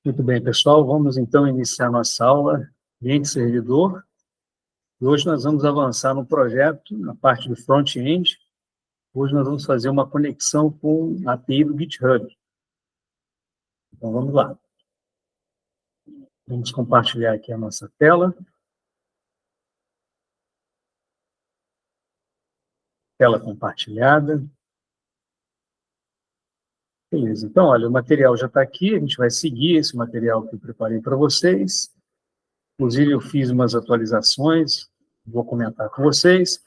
Muito bem, pessoal, vamos então iniciar nossa aula Ambiente Servidor. E hoje nós vamos avançar no projeto, na parte do front-end. Hoje nós vamos fazer uma conexão com a API do GitHub. Então, vamos lá. Vamos compartilhar aqui a nossa tela. Tela compartilhada. Beleza, então, olha, o material já está aqui, a gente vai seguir esse material que eu preparei para vocês. Inclusive, eu fiz umas atualizações, vou comentar com vocês.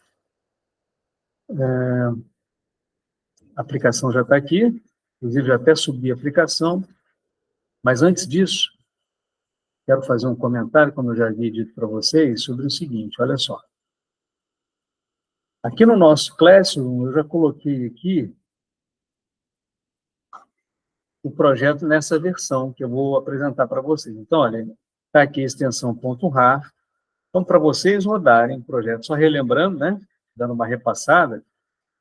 A aplicação já está aqui, inclusive já até subi a aplicação, mas antes disso, quero fazer um comentário, como eu já havia dito para vocês, sobre o seguinte, olha só. Aqui no nosso Classroom, eu já coloquei aqui o projeto nessa versão que eu vou apresentar para vocês. Então, olha, está aqui a extensão .rar. Então, para vocês rodarem o projeto, só relembrando, né, dando uma repassada,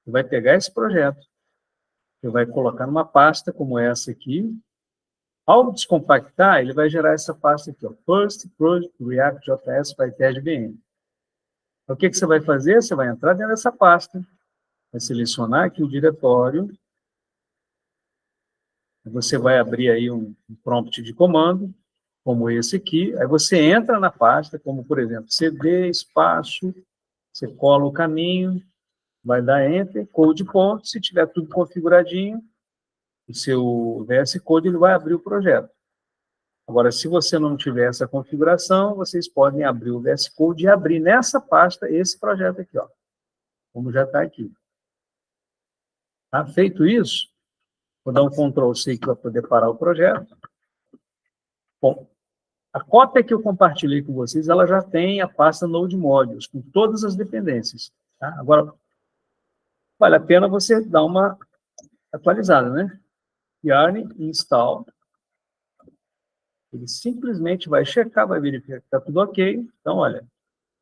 você vai pegar esse projeto, você vai colocar numa pasta como essa aqui. Ao descompactar, ele vai gerar essa pasta aqui, ó, First Project React.js PyTest-BM. Então, o que você vai fazer? Você vai entrar dentro dessa pasta, vai selecionar aqui o diretório, você vai abrir aí um prompt de comando, como esse aqui, aí você entra na pasta, como, por exemplo, cd, espaço, você cola o caminho, vai dar Enter, code ponto, se tiver tudo configuradinho, o seu VS Code ele vai abrir o projeto. Agora, se você não tiver essa configuração, vocês podem abrir o VS Code e abrir nessa pasta esse projeto aqui, ó, como já está aqui. Tá? Feito isso, vou dar um Ctrl+C para poder parar o projeto. Bom, a cópia que eu compartilhei com vocês, ela já tem a pasta Node Modules, com todas as dependências. Tá? Agora, vale a pena você dar uma atualizada, né? Yarn install. Ele simplesmente vai checar, vai verificar que está tudo ok. Então, olha,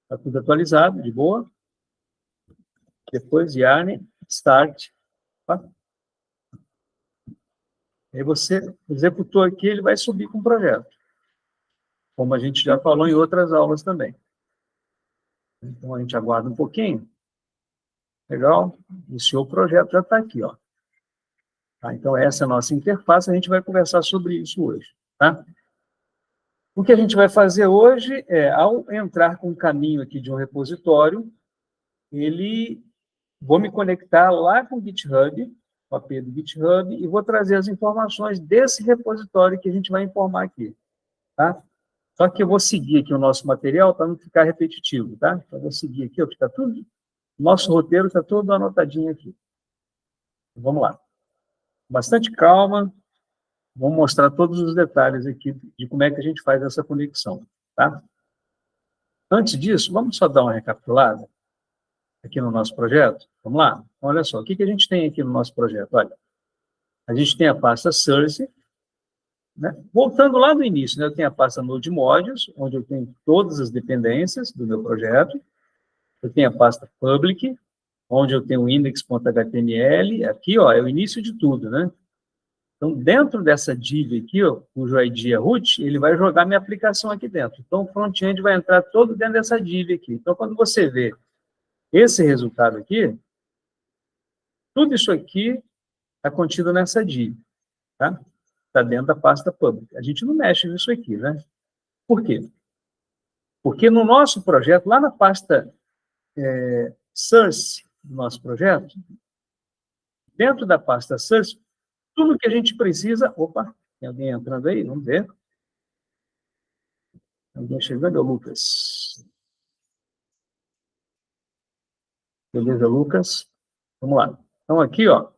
está tudo atualizado, de boa. Depois, yarn start. Tá? Aí você executou aqui, ele vai subir com o projeto. Como a gente já falou em outras aulas também. Então, a gente aguarda um pouquinho. Legal? Iniciou o projeto, já está aqui, ó. Tá? Então, essa é a nossa interface, a gente vai conversar sobre isso hoje. Tá? O que a gente vai fazer hoje é, ao entrar com o caminho aqui de um repositório, vou me conectar lá com o GitHub, o API do GitHub, e vou trazer as informações desse repositório que a gente vai informar aqui. Tá? Só que eu vou seguir aqui o nosso material para não ficar repetitivo, tá? Então, eu vou seguir aqui, ó, que está tudo, nosso roteiro está todo anotadinho aqui. Vamos lá. Bastante calma, vamos mostrar todos os detalhes aqui de como é que a gente faz essa conexão, tá? Antes disso, vamos só dar uma recapitulada aqui no nosso projeto? Vamos lá? Olha só, o que a gente tem aqui no nosso projeto? Olha, a gente tem a pasta Source, né? Voltando lá no início, né, eu tenho a pasta Node Modules, onde eu tenho todas as dependências do meu projeto. Eu tenho a pasta Public, onde eu tenho o index.html. Aqui, ó, é o início de tudo, né? Então, dentro dessa div aqui, ó, cujo ID é root, ele vai jogar minha aplicação aqui dentro. Então, o front-end vai entrar todo dentro dessa div aqui. Então, quando você vê esse resultado aqui, tudo isso aqui está contido nessa div, tá? Está dentro da pasta public. A gente não mexe nisso aqui, né? Por quê? Porque no nosso projeto, lá na pasta source do nosso projeto, dentro da pasta source, tudo que a gente precisa... Opa, tem alguém entrando aí? Vamos ver. Alguém chegando? É o Lucas. Beleza, Lucas? Vamos lá. Então, aqui, ó,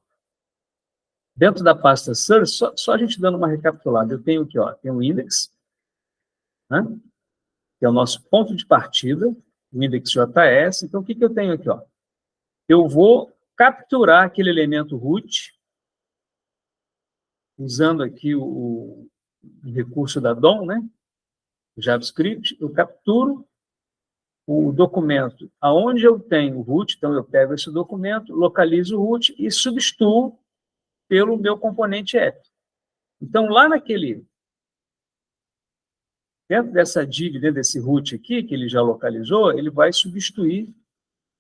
dentro da pasta source, só a gente dando uma recapitulada. Eu tenho aqui, ó, tem o index, né, que é o nosso ponto de partida, o index.js. Então, o que eu tenho aqui, ó? Eu vou capturar aquele elemento root, usando aqui o recurso da DOM, né, JavaScript. Eu capturo o documento aonde eu tenho o root, então eu pego esse documento, localizo o root e substituo pelo meu componente app. Então, lá naquele dentro dessa div, dentro desse root aqui, que ele já localizou, ele vai substituir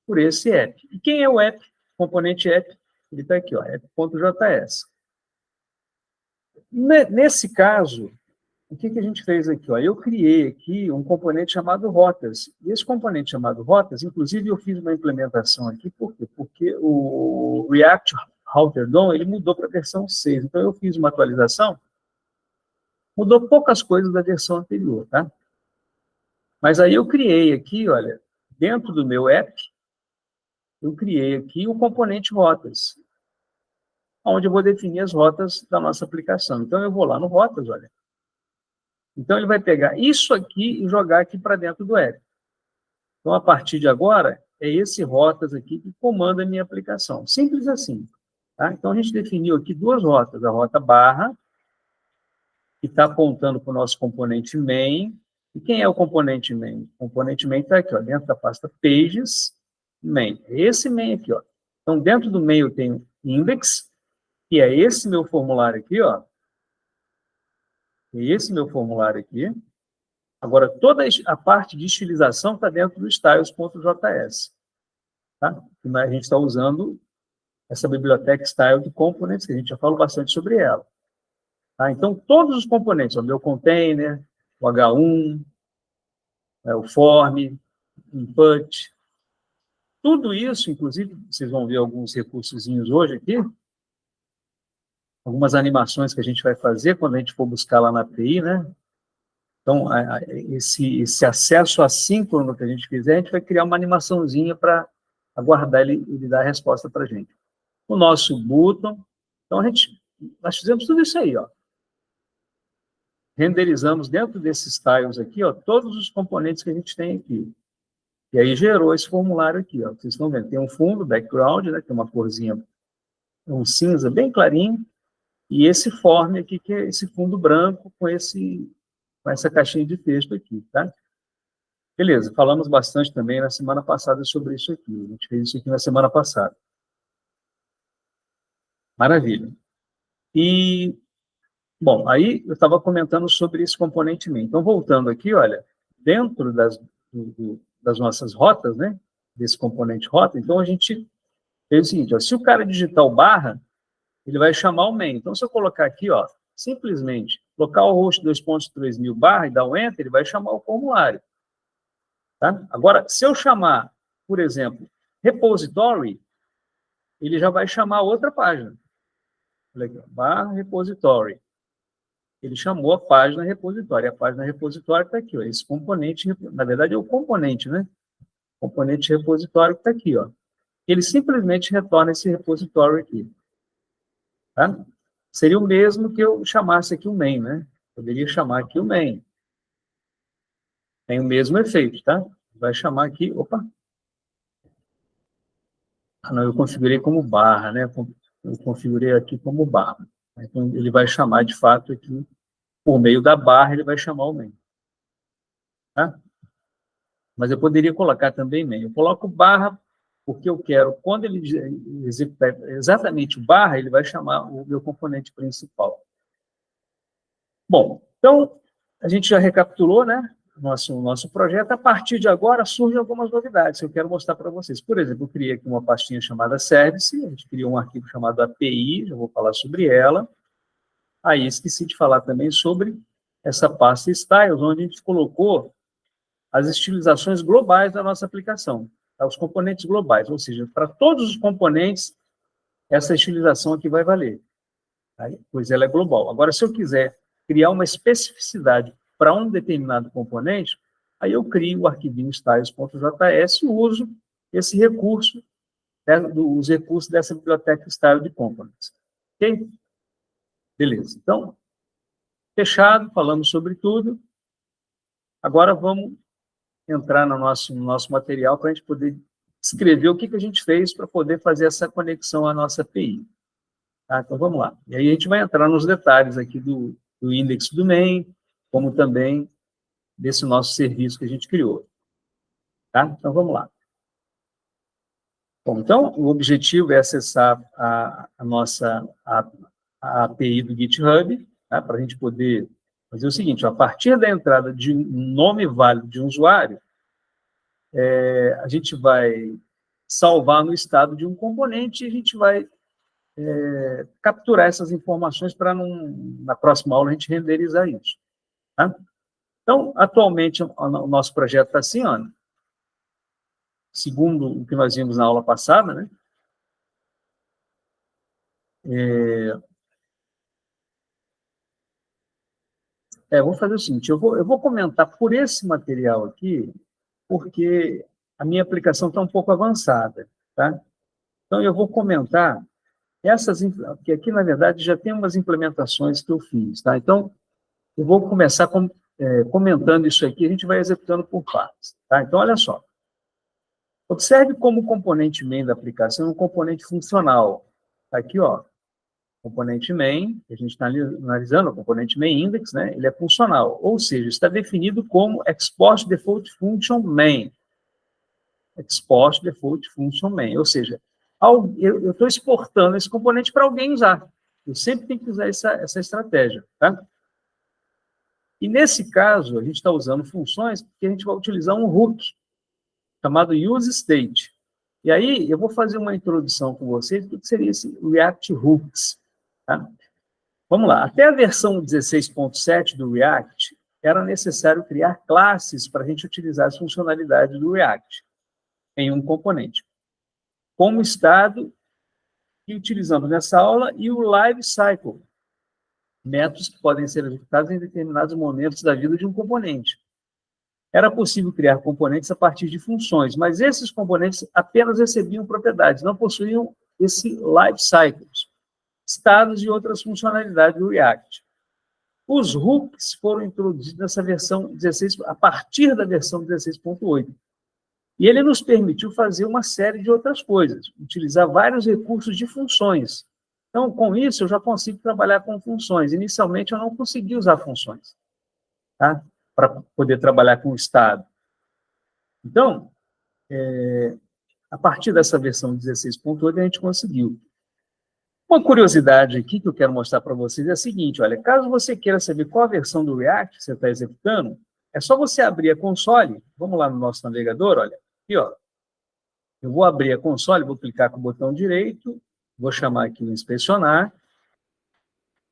por esse app. E quem é o app? O componente app, ele está aqui, ó, app.js. Nesse caso, o que a gente fez aqui? Ó? Eu criei aqui um componente chamado rotas. E esse componente chamado rotas, inclusive eu fiz uma implementação aqui, por quê? Porque o React Router DOM, ele mudou para a versão 6. Então eu fiz uma atualização, mudou poucas coisas da versão anterior, tá? Mas aí eu criei aqui, olha, dentro do meu app, eu criei aqui o componente rotas, onde eu vou definir as rotas da nossa aplicação. Então eu vou lá no rotas, olha. Então, ele vai pegar isso aqui e jogar aqui para dentro do app. Então, a partir de agora, é esse rotas aqui que comanda a minha aplicação. Simples assim. Tá? Então, a gente definiu aqui duas rotas. A rota barra, que está apontando para o nosso componente main. E quem é o componente main? O componente main está aqui, ó, dentro da pasta pages, main. É esse main aqui. Ó. Então, dentro do main eu tenho index, que é esse meu formulário aqui, ó. Esse meu formulário aqui. Agora, toda a parte de estilização está dentro do styles.js. Tá? A gente está usando essa biblioteca Style de Components, que a gente já falou bastante sobre ela. Tá? Então, todos os componentes, o meu container, o H1, o form, input, tudo isso, inclusive, vocês vão ver alguns recursozinhos hoje aqui, algumas animações que a gente vai fazer quando a gente for buscar lá na API, né? Então, esse acesso assíncrono que a gente fizer, a gente vai criar uma animaçãozinha para aguardar ele dar a resposta para a gente. O nosso button, então nós fizemos tudo isso aí, ó. Renderizamos dentro desses tiles aqui, ó, todos os componentes que a gente tem aqui. E aí gerou esse formulário aqui, ó. Vocês estão vendo, tem um fundo, background, né, que é uma corzinha, um cinza bem clarinho, e esse form aqui, que é esse fundo branco com essa caixinha de texto aqui, tá? Beleza, falamos bastante também na semana passada sobre isso aqui. A gente fez isso aqui na semana passada. Maravilha. E, bom, aí eu estava comentando sobre esse componente main. Então, voltando aqui, olha, dentro das nossas rotas, né, desse componente rota, então a gente fez o seguinte, ó, se o cara digitar o barra, ele vai chamar o main. Então, se eu colocar aqui, ó, simplesmente localhost 2.3000 barra e dar um enter, ele vai chamar o formulário. Tá? Agora, se eu chamar, por exemplo, repository, ele já vai chamar outra página. Olha aqui, barra repository. Ele chamou a página repositório. A página repositório está aqui, ó. Esse componente, na verdade, é o componente, né? O componente repositório está aqui, ó. Ele simplesmente retorna esse repositório aqui. Tá? Seria o mesmo que eu chamasse aqui o main, né? Poderia chamar aqui o main. Tem o mesmo efeito, tá? Vai chamar aqui, opa. Ah, não, eu configurei como barra, né? Eu configurei aqui como barra. Então, ele vai chamar, de fato, aqui, por meio da barra, ele vai chamar o main. Tá? Mas eu poderia colocar também main. Eu coloco barra porque eu quero, quando ele executar exatamente o barra, ele vai chamar o meu componente principal. Bom, então, a gente já recapitulou, né? Nosso projeto. A partir de agora, surgem algumas novidades que eu quero mostrar para vocês. Por exemplo, eu criei aqui uma pastinha chamada Service, a gente criou um arquivo chamado API, já vou falar sobre ela. Aí, esqueci de falar também sobre essa pasta Styles, onde a gente colocou as estilizações globais da nossa aplicação, tá? Os componentes globais, ou seja, para todos os componentes, essa estilização aqui vai valer, tá? Pois ela é global. Agora, se eu quiser criar uma especificidade para um determinado componente, aí eu crio o arquivinho styles.js e uso esse recurso, né, os recursos dessa biblioteca style de components. Ok? Beleza. Então, fechado, falamos sobre tudo. Agora vamos entrar no nosso material para a gente poder escrever o que a gente fez para poder fazer essa conexão à nossa API. Tá? Então, vamos lá. E aí a gente vai entrar nos detalhes aqui do index do main, como também desse nosso serviço que a gente criou. Tá? Então, vamos lá. Bom, então, o objetivo é acessar a nossa API do GitHub, tá? Para a gente poder fazer o seguinte, ó, a partir da entrada de um nome válido de um usuário, a gente vai salvar no estado de um componente e a gente vai capturar essas informações para, na próxima aula, a gente renderizar isso. Tá? Então, atualmente, o nosso projeto está assim, ó, segundo o que nós vimos na aula passada, né? Vou fazer o seguinte, eu vou comentar por esse material aqui, porque a minha aplicação está um pouco avançada, tá? Então, eu vou comentar porque aqui, na verdade, já tem umas implementações que eu fiz, tá? Então, eu vou começar comentando isso aqui, a gente vai executando por partes, tá? Então, olha só. Observe como o componente main da aplicação é um componente funcional. Tá aqui, ó, componente main, que a gente está analisando, o componente main index, né? Ele é funcional, ou seja, está definido como export default function main. Export default function main, ou seja, eu estou exportando esse componente para alguém usar. Eu sempre tenho que usar essa estratégia, tá? E nesse caso, a gente está usando funções porque a gente vai utilizar um hook chamado useState. E aí, eu vou fazer uma introdução com vocês do que seria esse React Hooks. Tá? Vamos lá. Até a versão 16.7 do React, era necessário criar classes para a gente utilizar as funcionalidades do React em um componente. Como estado, que utilizamos nessa aula, e o Live Cycle, métodos que podem ser executados em determinados momentos da vida de um componente. Era possível criar componentes a partir de funções, mas esses componentes apenas recebiam propriedades, não possuíam esse life cycles, estados e outras funcionalidades do React. Os hooks foram introduzidos nessa versão 16, a partir da versão 16.8. E ele nos permitiu fazer uma série de outras coisas, utilizar vários recursos de funções. Então, com isso, eu já consigo trabalhar com funções. Inicialmente, eu não conseguia usar funções, tá? Para poder trabalhar com o estado. Então, a partir dessa versão 16.8, a gente conseguiu. Uma curiosidade aqui que eu quero mostrar para vocês é a seguinte, olha, caso você queira saber qual a versão do React que você está executando, é só você abrir a console, vamos lá no nosso navegador, olha, aqui, ó, eu vou abrir a console, vou clicar com o botão direito, vou chamar aqui no inspecionar,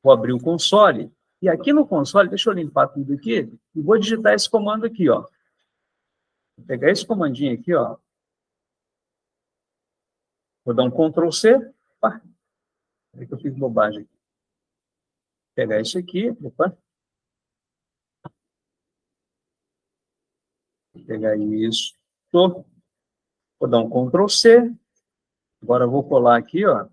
vou abrir o console, e aqui no console, deixa eu limpar tudo aqui, e vou digitar esse comando aqui, ó. Vou pegar esse comandinho aqui, ó. Vou dar um Ctrl+C. Opa, peraí que eu fiz bobagem. Vou pegar isso aqui, opa. Vou pegar isso. Vou dar um Ctrl+C. Agora eu vou colar aqui, ó.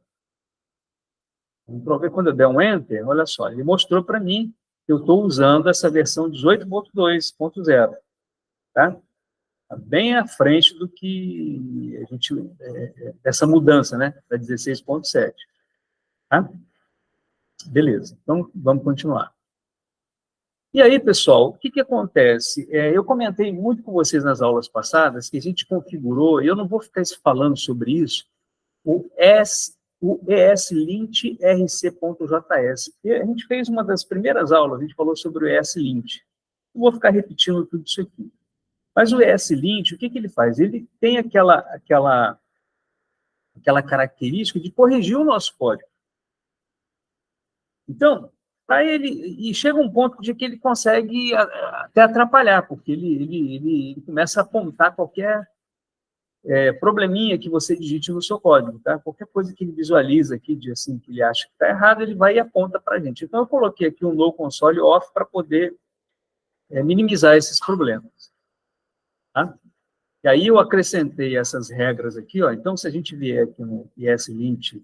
Vamos ver quando eu der um Enter, olha só, ele mostrou para mim que eu estou usando essa versão 18.2.0, tá? Tá bem à frente do que a gente, dessa mudança, né, da 16.7, tá? Beleza, então vamos continuar. E aí, pessoal, o que acontece? Eu comentei muito com vocês nas aulas passadas que a gente configurou, e eu não vou ficar falando sobre isso, o ESLint rc.js. A gente fez uma das primeiras aulas, a gente falou sobre o ESLint. Não vou ficar repetindo tudo isso aqui. Mas o ESLint, o que ele faz? Ele tem aquela característica de corrigir o nosso código. Então, e chega um ponto de que ele consegue até atrapalhar, porque ele começa a apontar qualquer probleminha que você digite no seu código, tá? Qualquer coisa que ele visualiza aqui, assim, que ele acha que está errado, ele vai e aponta para a gente. Então, eu coloquei aqui um no console off para poder minimizar esses problemas, tá? E aí eu acrescentei essas regras aqui, ó. Então, se a gente vier aqui no ESLint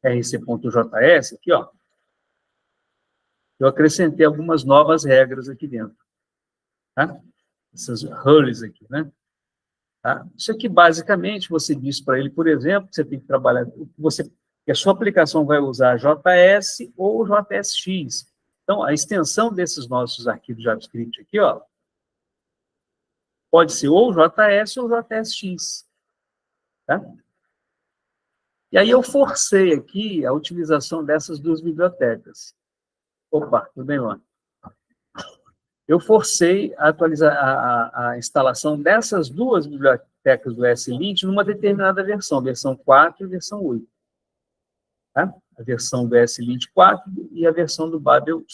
rc.js, aqui, ó, eu acrescentei algumas novas regras aqui dentro, tá? Essas rules aqui, né? Tá? Isso aqui, basicamente, você diz para ele, por exemplo, que você tem que trabalhar, que a sua aplicação vai usar JS ou JSX. Então, a extensão desses nossos arquivos JavaScript aqui, ó, pode ser ou JS ou JSX. Tá? E aí eu forcei aqui a utilização dessas duas bibliotecas. Opa, tudo bem, Luan? eu forcei a atualizar a instalação dessas duas bibliotecas do ESLint numa determinada versão 4 e versão 8. Tá? A versão do ESLint 4 e a versão do Babel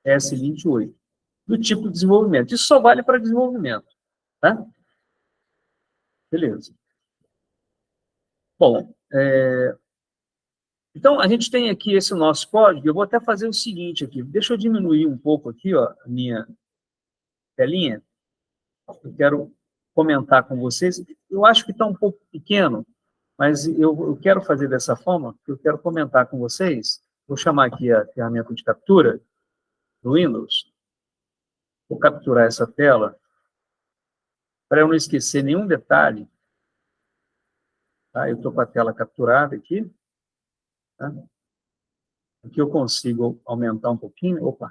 ESLint 8. Do tipo de desenvolvimento. Isso só vale para desenvolvimento. Tá? Beleza. Bom, então, a gente tem aqui esse nosso código. Eu vou até fazer o seguinte aqui. Deixa eu diminuir um pouco aqui, ó, a minha telinha. Eu quero comentar com vocês. Eu acho que está um pouco pequeno, mas eu quero fazer dessa forma, porque eu quero comentar com vocês. Vou chamar aqui a ferramenta de captura do Windows. Vou capturar essa tela para eu não esquecer nenhum detalhe. Tá? Eu estou com a tela capturada aqui. Tá? Aqui eu consigo aumentar um pouquinho. Opa!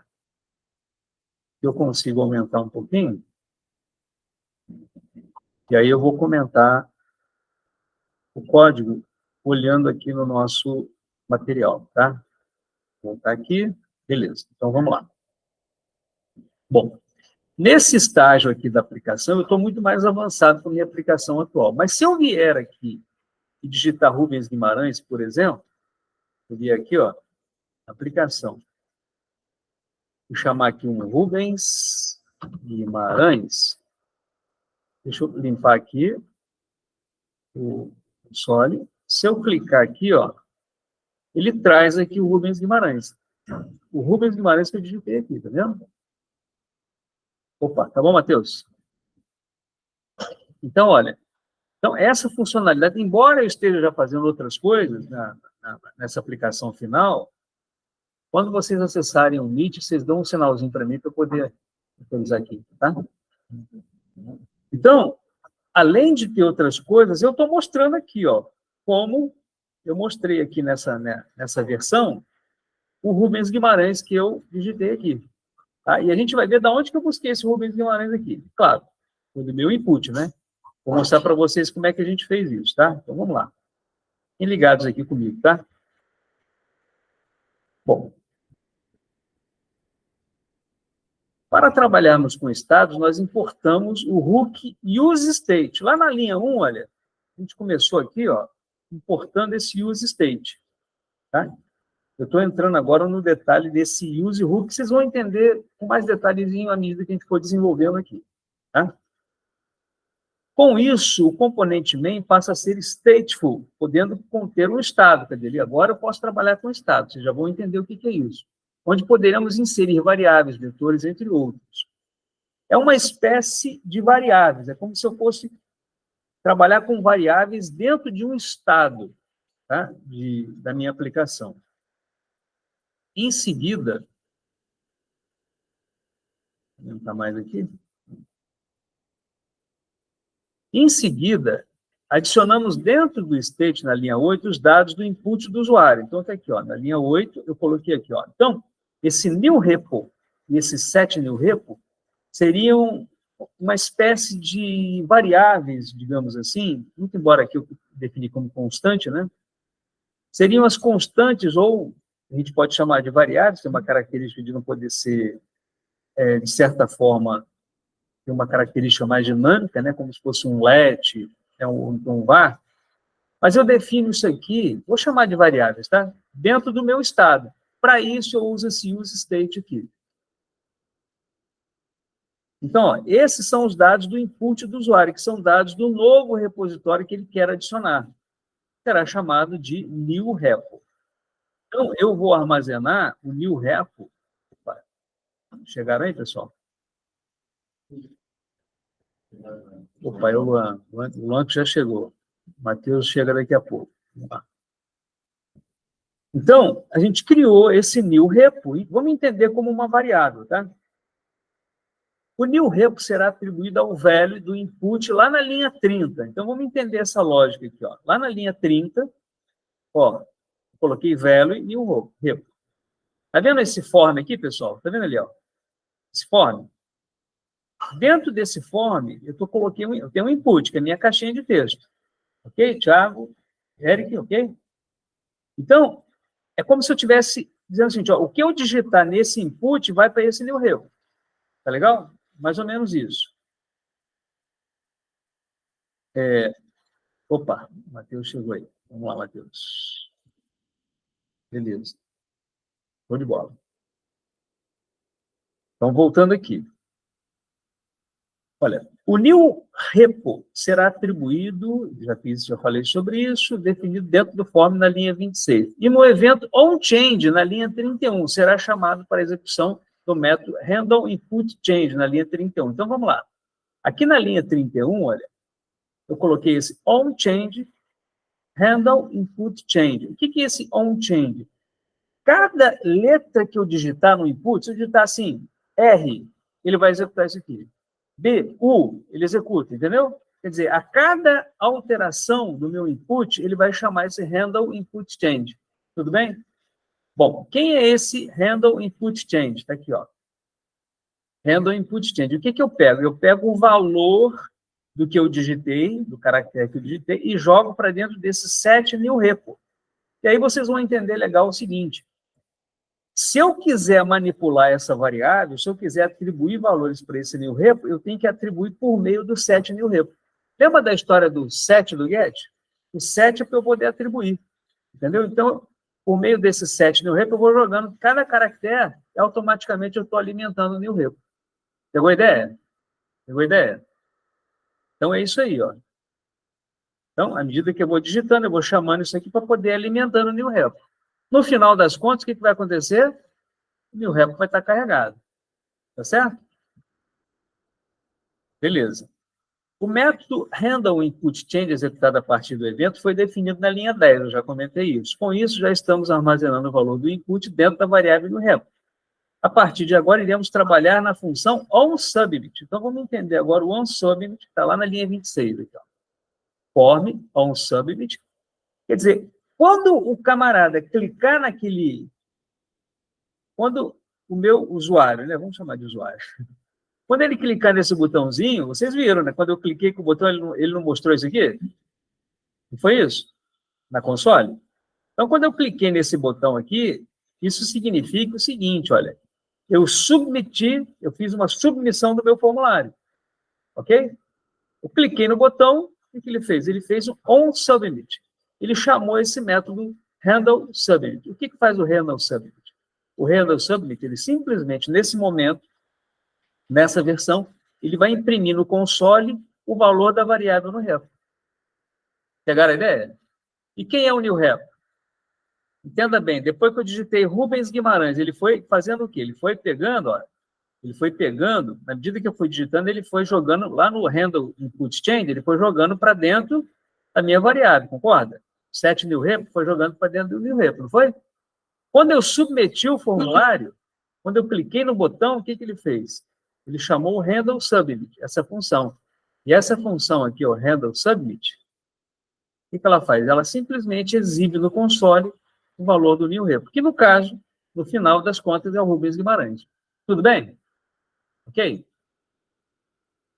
Aqui eu consigo aumentar um pouquinho. E aí eu vou comentar o código olhando aqui no nosso material, tá? Vou voltar aqui. Beleza. Então, vamos lá. Bom, nesse estágio aqui da aplicação, eu estou muito mais avançado com a minha aplicação atual. Mas se eu vier aqui e digitar Rubens Guimarães, por exemplo, eu vier aqui, ó, aplicação. Vou chamar aqui um Rubens Guimarães. Deixa eu limpar aqui o console. Se eu clicar aqui, ó, ele traz aqui o Rubens Guimarães. O Rubens Guimarães que eu digitei aqui, tá vendo? Opa, tá bom, Matheus? Então, olha, então essa funcionalidade, embora eu esteja já fazendo outras coisas nessa aplicação final, quando vocês acessarem o Meet, vocês dão um sinalzinho para mim para eu poder atualizar aqui, tá? Então, além de ter outras coisas, eu estou mostrando aqui, ó, como eu mostrei aqui nessa versão, o Rubens Guimarães que eu digitei aqui. Tá? E a gente vai ver de onde que eu busquei esse Rubens Guimarães aqui. Claro, foi do meu input, né? Vou mostrar para vocês como é que a gente fez isso, tá? Então, vamos lá. Fiquem ligados aqui comigo, tá? Bom, para trabalharmos com estados, nós importamos o hook useState. Lá na linha 1, olha, a gente começou aqui, ó, importando esse useState, tá? Eu estou entrando agora no detalhe desse use hook, vocês vão entender com mais detalhezinho à medida que a gente for desenvolvendo aqui, tá? Com isso, o componente main passa a ser stateful, podendo conter um estado. Quer dizer, agora eu posso trabalhar com estado, vocês já vão entender o que é isso. Onde poderemos inserir variáveis, vetores, entre outros. É uma espécie de variáveis, é como se eu fosse trabalhar com variáveis dentro de um estado, tá? Da minha aplicação. Em seguida, vou aumentar mais aqui. Em seguida, adicionamos dentro do state, na linha 8, os dados do input do usuário. Então, está aqui, ó, na linha 8, eu coloquei aqui, ó. Então, esse new repo e esse set new repo seriam uma espécie de variáveis, digamos assim, muito embora aqui eu defini como constante, né? Seriam as constantes, ou a gente pode chamar de variáveis, tem uma característica de não poder ser, de certa forma, tem uma característica mais dinâmica, né? Como se fosse um let, um var, mas eu defino isso aqui, vou chamar de variáveis, tá? Dentro do meu estado. Para isso, eu uso esse useState aqui. Então, ó, esses são os dados do input do usuário, que são dados do novo repositório que ele quer adicionar. Será chamado de new repo. Então, eu vou armazenar o new repo. Opa, chegaram aí, pessoal? Opa, é o Luan. O Luan que já chegou. O Matheus chega daqui a pouco. Então, a gente criou esse new repo e vamos entender como uma variável, tá? O new repo será atribuído ao value do input lá na linha 30. Então, vamos entender essa lógica aqui, ó. Lá na linha 30, ó, coloquei value e new repo. Tá vendo esse form aqui, pessoal? Tá vendo ali, ó? Esse form. Dentro desse form, eu tenho um input, que é a minha caixinha de texto. Ok? Thiago, Eric, ok? Então, é como se eu estivesse dizendo assim, ó, o que eu digitar nesse input vai para esse new repo. Tá legal? Mais ou menos isso. Opa, o Matheus chegou aí. Vamos lá, Matheus. Beleza. Show de bola. Então, voltando aqui. Olha, o new repo será atribuído, já falei sobre isso, definido dentro do form na linha 26. E no evento onChange, na linha 31, será chamado para execução do método handle input change, na linha 31. Então, vamos lá. Aqui na linha 31, olha, eu coloquei esse onChange, handle input change. O que é esse onChange? Cada letra que eu digitar no input, se eu digitar assim, R, ele vai executar isso aqui. B, U, ele executa, entendeu? Quer dizer, a cada alteração do meu input, ele vai chamar esse handle input change. Tudo bem? Bom, quem é esse handle input change? Está aqui, ó. Handle input change. O que eu pego? Eu pego o valor do que eu digitei, do caractere que eu digitei, e jogo para dentro desse set new repo. E aí vocês vão entender legal o seguinte. Se eu quiser manipular essa variável, se eu quiser atribuir valores para esse new repo, eu tenho que atribuir por meio do set new repo. Lembra da história do set do get? O set é para eu poder atribuir. Entendeu? Então, por meio desse set new repo, eu vou jogando cada caractere e automaticamente eu estou alimentando o new repo. Pegou a ideia? Pegou a ideia? Então, é isso aí, ó. Então, à medida que eu vou digitando, eu vou chamando isso aqui para poder alimentando o new repo. No final das contas, o que vai acontecer? O new repo vai estar carregado. Tá certo? Beleza. O método handle input change executado a partir do evento foi definido na linha 10, eu já comentei isso. Com isso, já estamos armazenando o valor do input dentro da variável do repo. A partir de agora, iremos trabalhar na função onSubmit. Então, vamos entender agora o onSubmit, que está lá na linha 26. Aqui, ó. Form onSubmit. Quer dizer, quando o camarada clicar naquele... Quando o meu usuário, né? Vamos chamar de usuário. Quando ele clicar nesse botãozinho, vocês viram, né? Quando eu cliquei com o botão, ele não mostrou isso aqui? Não foi isso? Na console? Então, quando eu cliquei nesse botão aqui, isso significa o seguinte, olha, eu fiz uma submissão do meu formulário, ok? Eu cliquei no botão, o que ele fez? Ele fez um onSubmit. Ele chamou esse método handleSubmit. O que faz o handleSubmit? O handleSubmit, ele simplesmente, nesse momento, nessa versão, ele vai imprimir no console o valor da variável no repo. Pegaram a ideia? E quem é o new repo? Entenda bem, depois que eu digitei Rubens Guimarães, ele foi fazendo o quê? Ele foi pegando, ó, na medida que eu fui digitando, ele foi jogando lá no handle input change, ele foi jogando para dentro da minha variável, concorda? Set new repo foi jogando para dentro do new repo, não foi? Quando eu submeti o formulário, quando eu cliquei no botão, o que ele fez? Ele chamou o handleSubmit, essa função. E essa função aqui, o handleSubmit, o que ela faz? Ela simplesmente exibe no console o valor do new repo, que no caso, no final das contas, é o Rubens Guimarães. Tudo bem? Ok?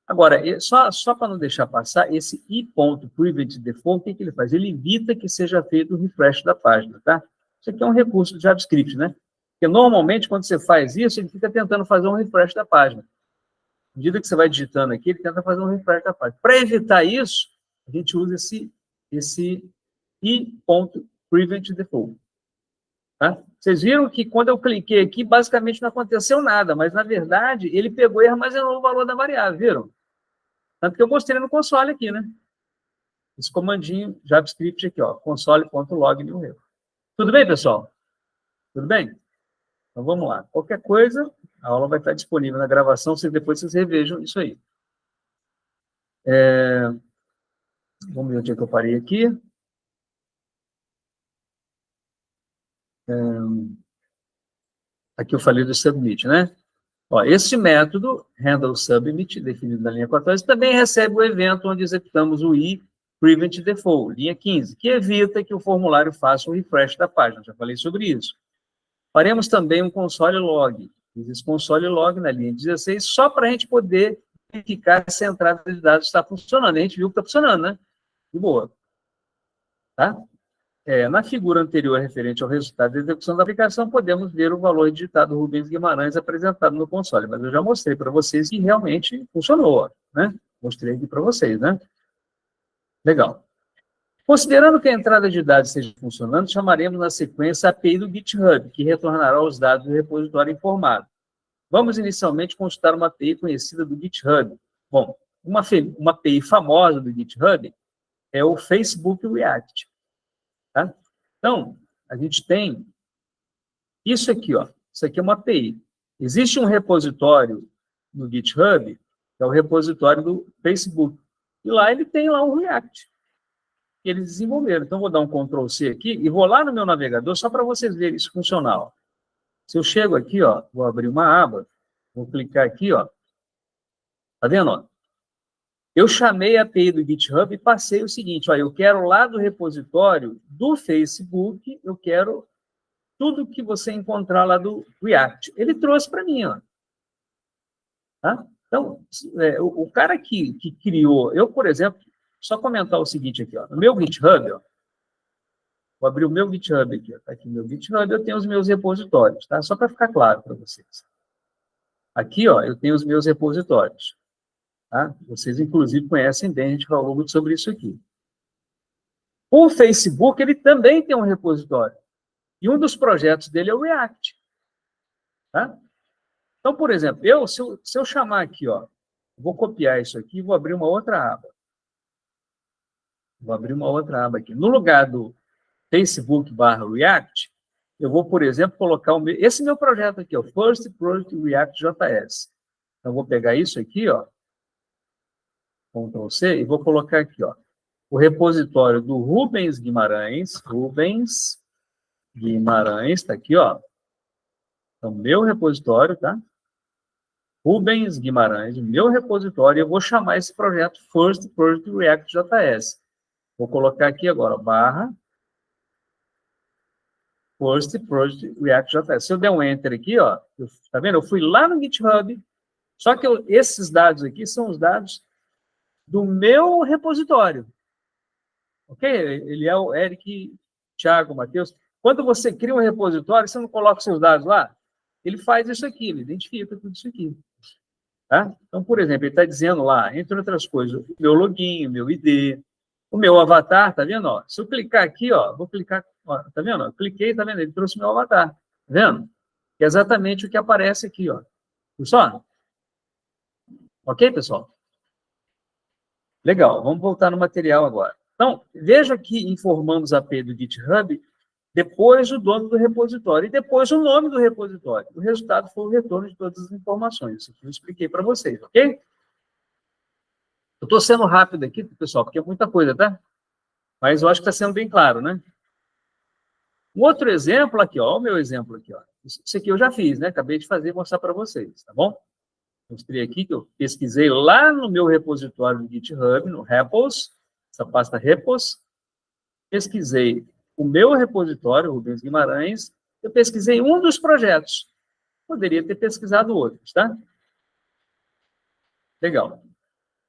Agora, só para não deixar passar, esse i.PreventDefault, o que ele faz? Ele evita que seja feito o refresh da página, tá? Isso aqui é um recurso do JavaScript, né? Porque normalmente, quando você faz isso, ele fica tentando fazer um refresh da página. À medida que você vai digitando aqui, ele tenta fazer um refresh da página. Para evitar isso, a gente usa esse i.PreventDefault. Tá? Vocês viram que quando eu cliquei aqui, basicamente não aconteceu nada, mas, na verdade, ele pegou e armazenou o valor da variável, viram? Tanto que eu mostrei no console aqui, né? Esse comandinho JavaScript aqui, ó, console.log new repo. Tudo bem, pessoal? Tudo bem? Então, vamos lá. Qualquer coisa, a aula vai estar disponível na gravação, depois vocês revejam isso aí. Vamos ver onde é que eu parei aqui. Aqui eu falei do submit, né? Ó, esse método, handleSubmit, definido na linha 14, também recebe o evento onde executamos o i.PreventDefault, linha 15, que evita que o formulário faça o refresh da página. Já falei sobre isso. Faremos também um console log. Esse console log na linha 16, só para a gente poder verificar se a entrada de dados está funcionando. A gente viu que está funcionando, né? De boa. Tá? na figura anterior referente ao resultado da execução da aplicação, podemos ver o valor digitado Rubens Guimarães apresentado no console, mas eu já mostrei para vocês que realmente funcionou, né? Mostrei aqui para vocês, né? Legal. Considerando que a entrada de dados esteja funcionando, chamaremos na sequência a API do GitHub, que retornará os dados do repositório informado. Vamos inicialmente consultar uma API conhecida do GitHub. Bom, uma API famosa do GitHub é o Facebook React. Tá? Então, a gente tem isso aqui, ó. Isso aqui é uma API. Existe um repositório no GitHub, que é o repositório do Facebook. E lá ele tem lá um React que eles desenvolveram. Então, vou dar um Ctrl+C aqui e vou lá no meu navegador só para vocês verem isso funcional. Se eu chego aqui, ó, vou abrir uma aba, vou clicar aqui, ó. Tá vendo, ó? Eu chamei a API do GitHub e passei o seguinte, ó, eu quero lá do repositório do Facebook, eu quero tudo que você encontrar lá do React. Ele trouxe para mim, ó. Tá? Então, o cara que criou, eu, por exemplo, só comentar o seguinte aqui, ó, no meu GitHub, ó, vou abrir o meu GitHub aqui, ó, tá aqui o meu GitHub, eu tenho os meus repositórios, tá? Só para ficar claro para vocês. Aqui, ó, eu tenho os meus repositórios. Tá? Vocês, inclusive, conhecem bem, a gente falou muito sobre isso aqui. O Facebook, ele também tem um repositório. E um dos projetos dele é o React. Tá? Então, por exemplo, se eu chamar aqui, ó, vou copiar isso aqui e vou abrir uma outra aba. Vou abrir uma outra aba aqui. No lugar do Facebook/React, eu vou, por exemplo, colocar esse meu projeto aqui, ó, First Project React JS. Então, eu vou pegar isso aqui, ó, Ctrl+C, e vou colocar aqui, ó, o repositório do Rubens Guimarães, está aqui, ó, então, meu repositório, tá? Rubens Guimarães, meu repositório, eu vou chamar esse projeto First Project React JS. Vou colocar aqui agora, First Project React JS. Se eu der um Enter aqui, ó, tá vendo? Eu fui lá no GitHub, só que esses dados aqui são os dados do meu repositório. Ok? Ele é o Eric, Thiago, Matheus. Quando você cria um repositório, você não coloca seus dados lá? Ele faz isso aqui, ele identifica tudo isso aqui. Tá? Então, por exemplo, ele está dizendo lá, entre outras coisas, o meu login, o meu ID, o meu avatar, tá vendo? Ó, se eu clicar aqui, ó, vou clicar, ó, tá vendo? Eu cliquei, tá vendo? Ele trouxe meu avatar, tá vendo? Que é exatamente o que aparece aqui, ó. Viu só? Ok, pessoal? Legal, vamos voltar no material agora. Então, veja que informamos a API do GitHub, depois o dono do repositório, e depois o nome do repositório. O resultado foi o retorno de todas as informações. Isso aqui eu expliquei para vocês, ok? Eu estou sendo rápido aqui, pessoal, porque é muita coisa, tá? Mas eu acho que está sendo bem claro, né? Um outro exemplo aqui, ó, o meu exemplo aqui, ó. Isso aqui eu já fiz, né? Acabei de fazer e mostrar para vocês, tá bom? Mostrei aqui que eu pesquisei lá no meu repositório do GitHub, no Repos, essa pasta Repos, pesquisei o meu repositório, Rubens Guimarães, eu pesquisei um dos projetos. Poderia ter pesquisado outros, tá? Legal.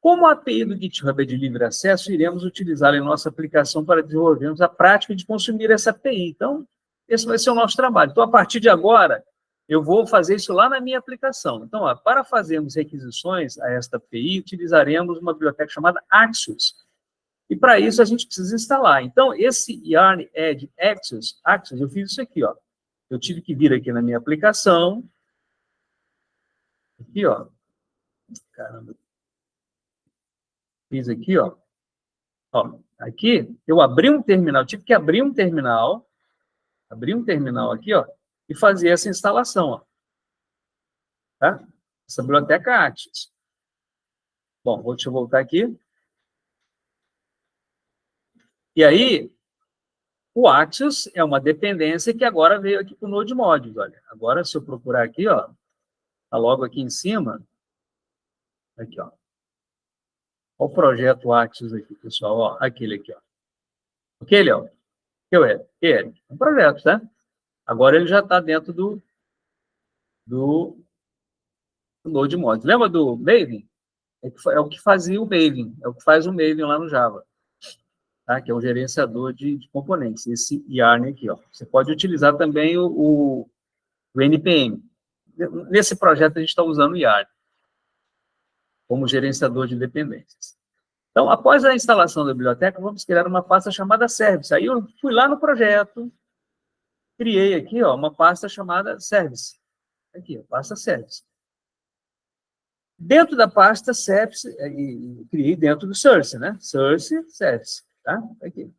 Como a API do GitHub é de livre acesso, iremos utilizá-la em nossa aplicação para desenvolvermos a prática de consumir essa API. Então, esse vai ser o nosso trabalho. Então, a partir de agora, eu vou fazer isso lá na minha aplicação. Então, ó, para fazermos requisições a esta API, utilizaremos uma biblioteca chamada Axios. E, para isso, a gente precisa instalar. Então, esse Yarn Edge Axios, eu fiz isso aqui, ó. Eu tive que vir aqui na minha aplicação. Aqui, ó. Caramba. Fiz aqui, ó. Ó, aqui, eu abri um terminal, tive que abrir um terminal aqui, ó, e fazer essa instalação, ó. Tá? Essa biblioteca Axios. Bom, deixa eu voltar aqui. E aí, o Axios é uma dependência que agora veio aqui para o Node Modules, olha. Agora, se eu procurar aqui, ó, tá logo aqui em cima, aqui, ó. Olha o projeto Axios aqui, pessoal, ó, aquele aqui, ó. Ok, Léo? Que é? É um projeto, tá? Agora ele já está dentro do Node Modules. Lembra do Maven? É o que fazia o Maven, é o que faz o Maven lá no Java. tá? Que é um gerenciador de componentes, esse yarn aqui, ó. Você pode utilizar também o NPM. Nesse projeto, a gente está usando o yarn como gerenciador de dependências. Então, após a instalação da biblioteca, vamos criar uma pasta chamada Service. Aí eu fui lá no projeto, criei aqui, ó, uma pasta chamada Service. Aqui, ó, pasta Service. Dentro da pasta Service, criei dentro do Source, né? Source, Service, tá? Aqui.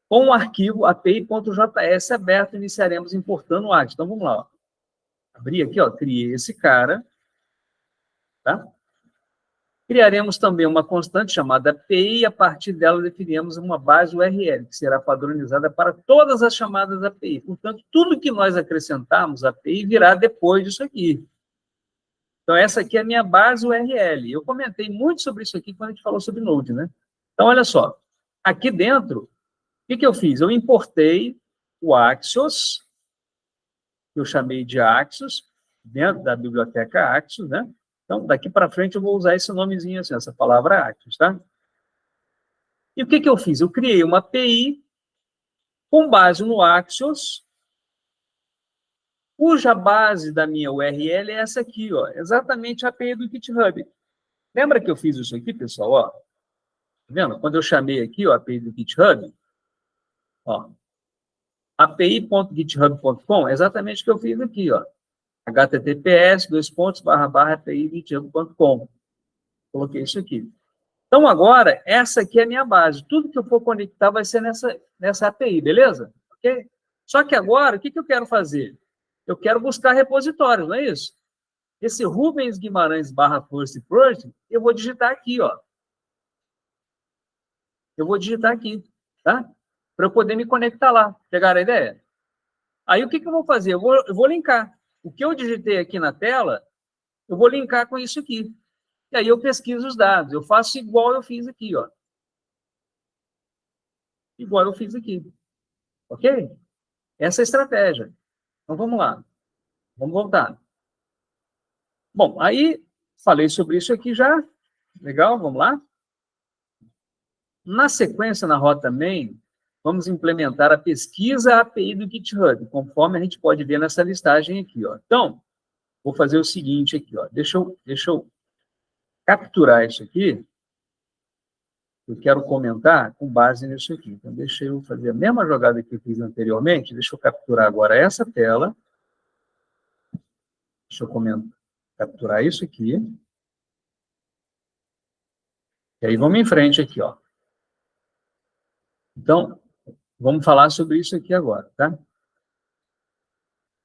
Com o arquivo api.js aberto, iniciaremos importando o ACT. Então, vamos lá, ó. Abri aqui, ó, criei esse cara, tá? Criaremos também uma constante chamada API e, a partir dela, definiremos uma base URL, que será padronizada para todas as chamadas API. Portanto, tudo que nós acrescentarmos API virá depois disso aqui. Então, essa aqui é a minha base URL. Eu comentei muito sobre isso aqui quando a gente falou sobre Node, né? Então, olha só. Aqui dentro, o que eu fiz? Eu importei o Axios, que eu chamei de Axios, dentro da biblioteca Axios, né? Então, daqui para frente, eu vou usar esse nomezinho assim, essa palavra Axios, tá? E o que eu fiz? Eu criei uma API com base no Axios, cuja base da minha URL é essa aqui, ó, exatamente a API do GitHub. Lembra que eu fiz isso aqui, pessoal? Ó, tá vendo? Quando eu chamei aqui, ó, a API do GitHub, ó, api.github.com, é exatamente o que eu fiz aqui, ó. https://api.github.com. Coloquei isso aqui. Então, agora, essa aqui é a minha base. Tudo que eu for conectar vai ser nessa API, beleza? Ok? Só que agora, o que eu quero fazer? Eu quero buscar repositórios, não é isso? Esse Rubens Guimarães /first project, eu vou digitar aqui, ó. Eu vou digitar aqui, tá? Para eu poder me conectar lá. Pegaram a ideia? Aí, o que eu vou fazer? Eu vou linkar. O que eu digitei aqui na tela, eu vou linkar com isso aqui. E aí eu pesquiso os dados. Eu faço igual eu fiz aqui, ó. Igual eu fiz aqui. Ok? Essa é a estratégia. Então, vamos lá. Vamos voltar. Bom, aí, falei sobre isso aqui já. Legal, vamos lá? Na sequência, na rota main, vamos implementar a pesquisa API do GitHub, conforme a gente pode ver nessa listagem aqui, ó. Então, vou fazer o seguinte aqui, ó. Deixa eu capturar isso aqui. Eu quero comentar com base nisso aqui. Então, deixa eu fazer a mesma jogada que eu fiz anteriormente. Deixa eu capturar agora essa tela. Deixa eu capturar isso aqui. E aí, vamos em frente aqui, ó. Então, vamos falar sobre isso aqui agora, tá?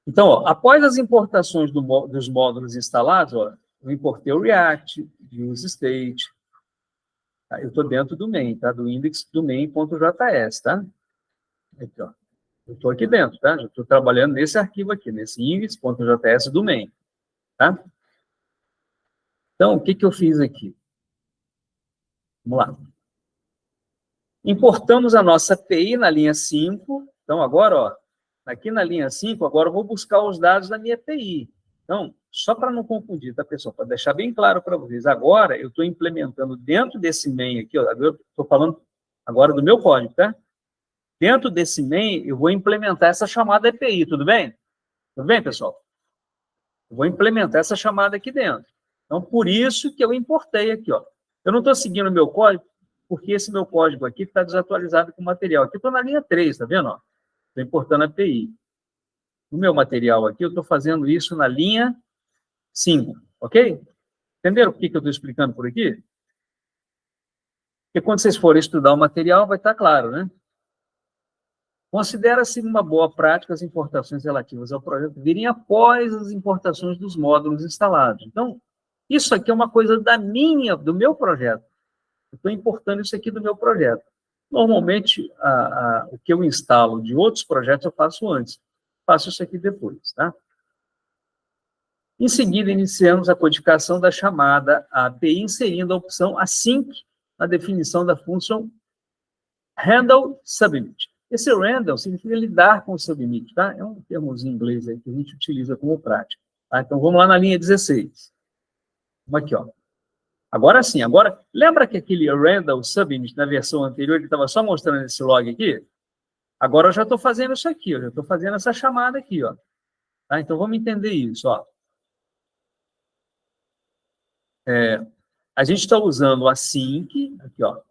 Então, ó, após as importações dos módulos instalados, ó, eu importei o React, use state. Tá? Eu estou dentro do main, tá? Do index do main.js, tá? Aqui, ó. Eu estou aqui dentro, tá? Já estou trabalhando nesse arquivo aqui, nesse index.js do main, tá? Então, o que eu fiz aqui? Vamos lá. Importamos a nossa API na linha 5. Então, agora, ó, aqui na linha 5, agora eu vou buscar os dados da minha API. Então, só para não confundir, tá, pessoal? Para deixar bem claro para vocês. Agora, eu estou implementando dentro desse main aqui, ó, eu estou falando agora do meu código, tá? Dentro desse main, eu vou implementar essa chamada API, tudo bem? Tudo bem, pessoal? Eu vou implementar essa chamada aqui dentro. Então, por isso que eu importei aqui, ó. Eu não estou seguindo o meu código, porque esse meu código aqui está desatualizado com o material. Aqui eu estou na linha 3, tá vendo? Estou importando a API. No meu material aqui, eu estou fazendo isso na linha 5, ok? Entenderam por que eu estou explicando por aqui? Porque quando vocês forem estudar o material, vai estar claro, né? Considera-se uma boa prática as importações relativas ao projeto virem após as importações dos módulos instalados. Então, isso aqui é uma coisa do meu projeto. Eu estou importando isso aqui do meu projeto. Normalmente, o que eu instalo de outros projetos eu faço antes. Faço isso aqui depois, tá? Em seguida, iniciamos a codificação da chamada API, inserindo a opção async na definição da função handle submit. Esse handle significa lidar com o submit, tá? É um termozinho em inglês aí que a gente utiliza como prática. Tá? Então, vamos lá na linha 16. Vamos aqui, ó. Agora sim, agora, lembra que aquele random submit na versão anterior, ele estava só mostrando esse log aqui? Agora eu já estou fazendo isso aqui, eu já estou fazendo essa chamada aqui, ó. Tá? Então vamos entender isso, ó. A gente está usando o async, aqui, ó.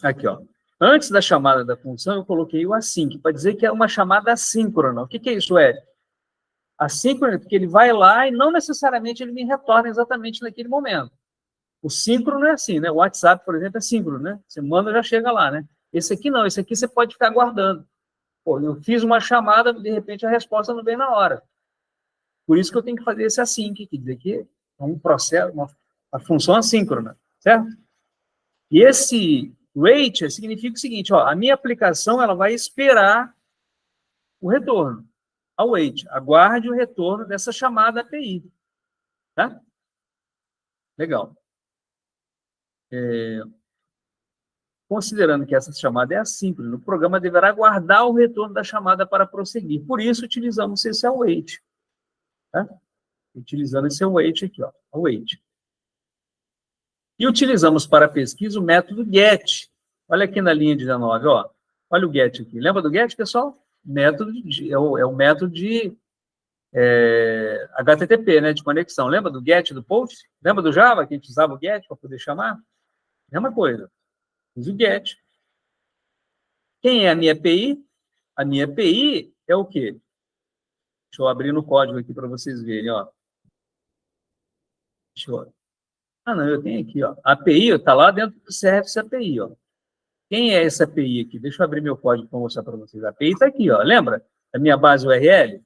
Aqui, ó. Antes da chamada da função, eu coloquei o async, para dizer que é uma chamada assíncrona. O que é isso, Ed? Assíncrona, porque ele vai lá e não necessariamente ele me retorna exatamente naquele momento. O síncrono é assim, né? O WhatsApp, por exemplo, é síncrono, né? Você manda, já chega lá, né? Esse aqui não, esse aqui você pode ficar aguardando. Pô, eu fiz uma chamada, de repente a resposta não vem na hora. Por isso que eu tenho que fazer esse async, quer dizer que é um processo, uma função assíncrona, certo? E esse wait significa o seguinte, ó, a minha aplicação ela vai esperar o retorno. Await, aguarde o retorno dessa chamada API. Tá? Legal. Considerando que essa chamada é assíncrona, o programa deverá aguardar o retorno da chamada para prosseguir. Por isso, utilizamos esse await. Tá? Utilizando esse await aqui, ó, await. E utilizamos para pesquisa o método get. Olha aqui na linha 19, ó. Olha o get aqui. Lembra do get, pessoal? É o método de HTTP, né, de conexão. Lembra do get do post? Lembra do Java, que a gente usava o get para poder chamar? Mesma coisa. Usa o get. Quem é a minha API? A minha API é o quê? Deixa eu abrir no código aqui para vocês verem, ó. Deixa eu... Ah, não, eu tenho aqui, ó. A API está lá dentro do Service API, ó. Quem é essa API aqui? Deixa eu abrir meu código para mostrar para vocês. A API está aqui, ó. Lembra? A minha base URL?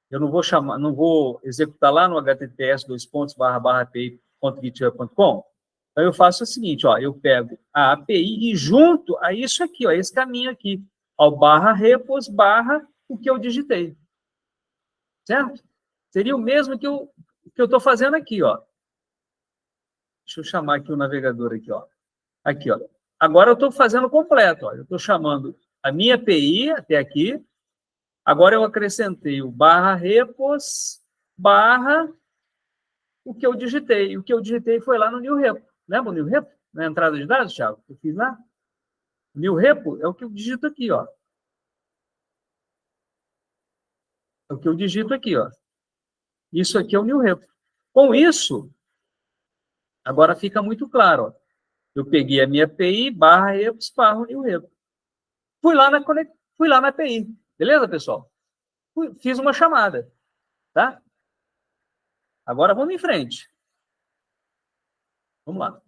Eu não vou chamar, não vou executar lá no https://api.github.com. Então eu faço o seguinte, ó, eu pego a API e junto a isso aqui, ó, esse caminho aqui, ao /repos/ o que eu digitei. Certo? Seria o mesmo que eu estou fazendo aqui, ó. Deixa eu chamar aqui o navegador aqui, ó. Aqui, ó. Agora eu estou fazendo completo, ó. Eu estou chamando a minha API até aqui. Agora eu acrescentei o /repos/ o que eu digitei. O que eu digitei foi lá no new repo. Lembra o new repo? Na entrada de dados, Thiago? Eu fiz lá. O new repo é o que eu digito aqui, ó. É o que eu digito aqui, ó. Isso aqui é o new repo. Com isso, agora fica muito claro, ó. Eu peguei a minha API, /repos/ o new repo. Fui lá na API. Beleza, pessoal? Fiz uma chamada, tá? Agora vamos em frente. Vamos lá.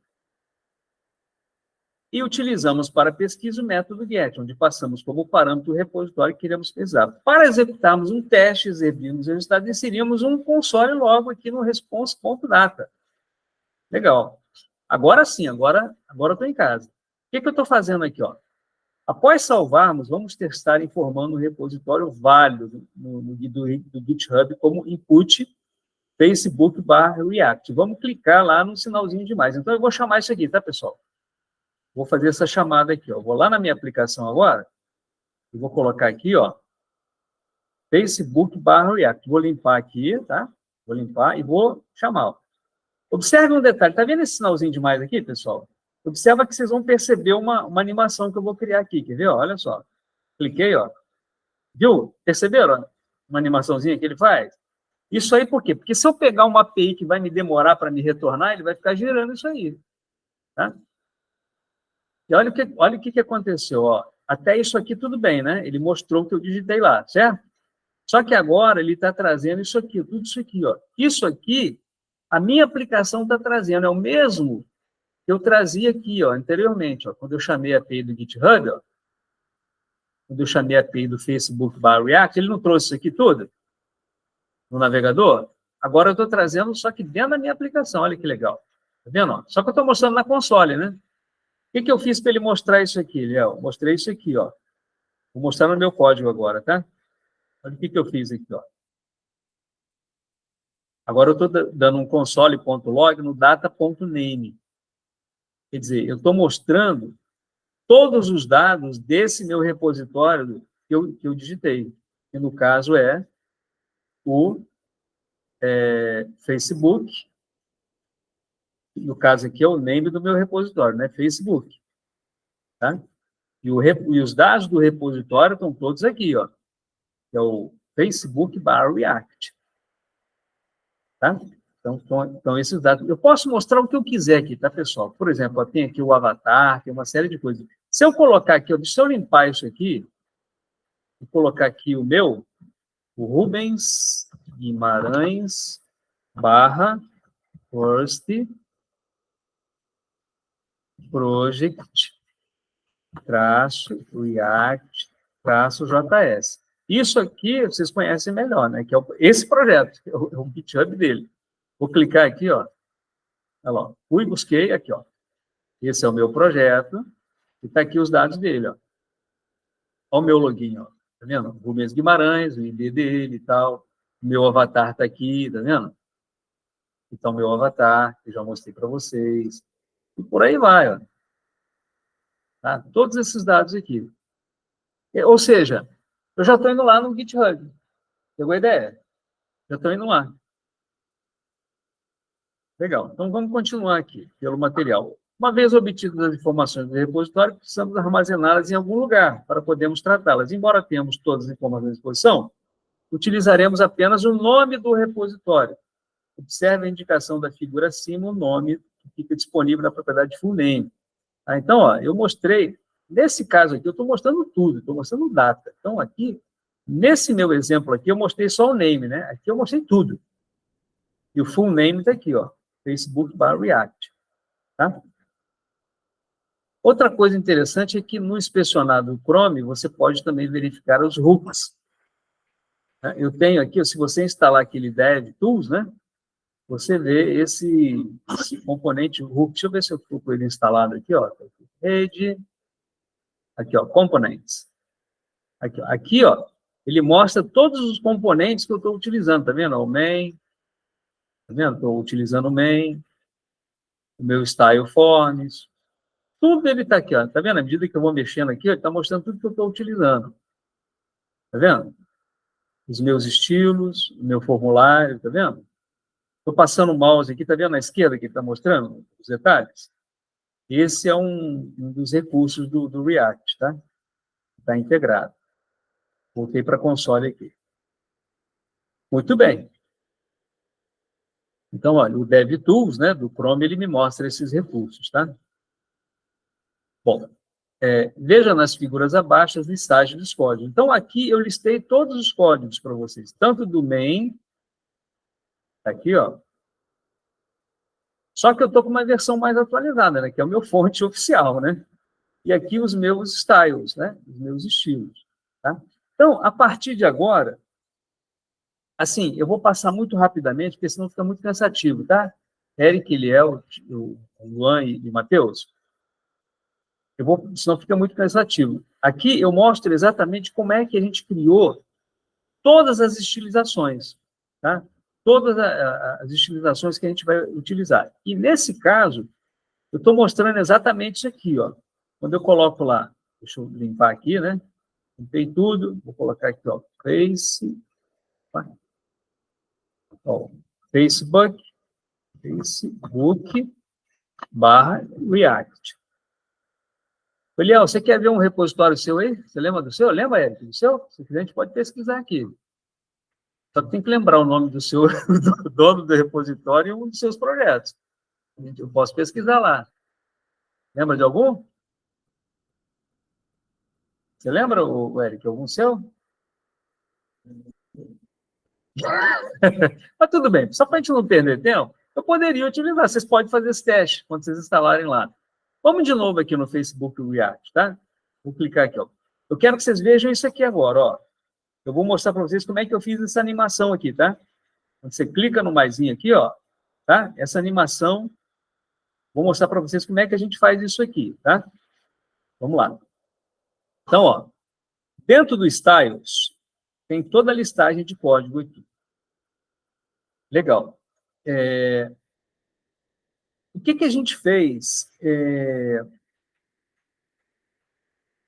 E utilizamos para pesquisa o método get, onde passamos como parâmetro o repositório que queremos pesquisar. Para executarmos um teste, exibirmos o resultado, inserimos um console logo aqui no response.data. Legal. Agora sim, agora eu estou em casa. O que eu estou fazendo aqui? Ó? Após salvarmos, vamos testar informando o repositório válido do GitHub como input Facebook/React. Vamos clicar lá no sinalzinho de mais. Então, eu vou chamar isso aqui, tá, pessoal? Vou fazer essa chamada aqui, ó. Vou lá na minha aplicação agora, e vou colocar aqui, ó, Facebook/React. Vou limpar aqui, tá? Vou limpar e vou chamar, ó. Observe um detalhe. Tá vendo esse sinalzinho de mais aqui, pessoal? Observa que vocês vão perceber uma animação que eu vou criar aqui. Quer ver? Ó, olha só. Cliquei, ó. Viu? Perceberam? Uma animaçãozinha que ele faz? Isso aí por quê? Porque se eu pegar uma API que vai me demorar para me retornar, ele vai ficar girando isso aí. Tá? E olha o que aconteceu. Ó. Até isso aqui tudo bem, né? Ele mostrou o que eu digitei lá, certo? Só que agora ele está trazendo isso aqui, tudo isso aqui. Ó. Isso aqui, a minha aplicação está trazendo. É o mesmo que eu trazia aqui, ó, anteriormente. Ó, quando eu chamei a API do GitHub, ó, quando eu chamei a API do Facebook/React, ele não trouxe isso aqui tudo no navegador? Agora eu estou trazendo, só que dentro da minha aplicação. Olha que legal. Tá vendo? Ó? Só que eu estou mostrando na console, né? O que eu fiz para ele mostrar isso aqui, Léo? Mostrei isso aqui, ó. Vou mostrar no meu código agora, tá? Olha o que eu fiz aqui, ó. Agora eu estou dando um console.log no data.name. Quer dizer, eu estou mostrando todos os dados desse meu repositório que eu digitei, que no caso é o Facebook, no caso aqui é o name do meu repositório, né? Facebook, tá? E os dados do repositório estão todos aqui, ó. É o Facebook/React, tá? Então, esses dados. Eu posso mostrar o que eu quiser aqui, tá, pessoal? Por exemplo, ó, tem aqui o avatar, tem uma série de coisas. Se eu colocar aqui, ó, deixa eu limpar isso aqui, e colocar aqui o meu, o Rubens Guimarães barra First Project traço React traço JS. Isso aqui vocês conhecem melhor, né? Que é esse projeto, é o GitHub dele. Vou clicar aqui, ó. Olha lá, fui, busquei, aqui, ó. Esse é o meu projeto, e está aqui os dados dele, ó. Olha o meu login, ó. Tá vendo? Rubens Guimarães, o ID dele e tal. O meu avatar está aqui, tá vendo? Então, meu avatar, que eu já mostrei para vocês. E por aí vai, ó. Tá? Todos esses dados aqui. Ou seja, eu já estou indo lá no GitHub. Pegou a ideia? Já estou indo lá. Legal. Então, vamos continuar aqui, pelo material. Uma vez obtidas as informações do repositório, precisamos armazená-las em algum lugar para podermos tratá-las. Embora tenhamos todas as informações à disposição, utilizaremos apenas o nome do repositório. Observe a indicação da figura acima, o nome que fica disponível na propriedade full name. Ah, então, ó, eu mostrei, nesse caso aqui, eu estou mostrando tudo, estou mostrando data. Então, aqui, nesse meu exemplo aqui, eu mostrei só o name, né? Aqui eu mostrei tudo. E o full name está aqui, ó, Facebook/React. Tá? Outra coisa interessante é que no inspecionado Chrome, você pode também verificar os hooks. Tá? Eu tenho aqui, se você instalar aquele DevTools, né? Você vê esse componente hook. Deixa eu ver se eu estou com ele instalado aqui, ó. Rede. Aqui, ó, components. Aqui, ó, ele mostra todos os componentes que eu estou utilizando, tá vendo? O main, tá vendo? Estou utilizando o main, o meu style forms, tudo ele está aqui, ó. Tá vendo? À medida que eu vou mexendo aqui, ele está mostrando tudo que eu estou utilizando. Tá vendo? Os meus estilos, o meu formulário, tá vendo? Estou passando o mouse aqui, tá vendo na esquerda que ele está mostrando os detalhes? Esse é um dos recursos do React, tá? Está integrado. Voltei para a console aqui. Muito bem. Então, olha, o DevTools, né, do Chrome, ele me mostra esses recursos, tá? Bom, veja nas figuras abaixo as listagens dos códigos. Então, aqui eu listei todos os códigos para vocês, tanto do main, tá aqui, ó. Só que eu estou com uma versão mais atualizada, né, que é o meu fonte oficial, né? E aqui os meus styles, né, os meus estilos, tá? Então, a partir de agora, assim, eu vou passar muito rapidamente, porque senão fica muito cansativo, tá? Eric, Eliel, o Luan e o Matheus, senão fica muito cansativo. Aqui eu mostro exatamente como é que a gente criou todas as estilizações, tá? Todas as estilizações que a gente vai utilizar. E, nesse caso, eu estou mostrando exatamente isso aqui, ó. Quando eu coloco lá, deixa eu limpar aqui, né? Limpei tudo, vou colocar aqui, ó, Facebook/React. Eliel, você quer ver um repositório seu aí? Você lembra do seu? Lembra, Eric, do seu? Se quiser, a gente pode pesquisar aqui. Só que tem que lembrar o nome do seu, do dono do repositório e um dos seus projetos. Eu posso pesquisar lá. Lembra de algum? Você lembra, Eric, algum seu? Mas tudo bem, só para a gente não perder tempo, eu poderia utilizar. Vocês podem fazer esse teste quando vocês instalarem lá. Vamos de novo aqui no Facebook React, tá? Vou clicar aqui, ó. Eu quero que vocês vejam isso aqui agora, ó. Eu vou mostrar para vocês como é que eu fiz essa animação aqui, tá? Quando você clica no maisinho aqui, ó, tá? Essa animação, vou mostrar para vocês como é que a gente faz isso aqui, tá? Vamos lá. Então, ó, dentro do Styles, tem toda a listagem de código aqui. Legal. O que a gente fez?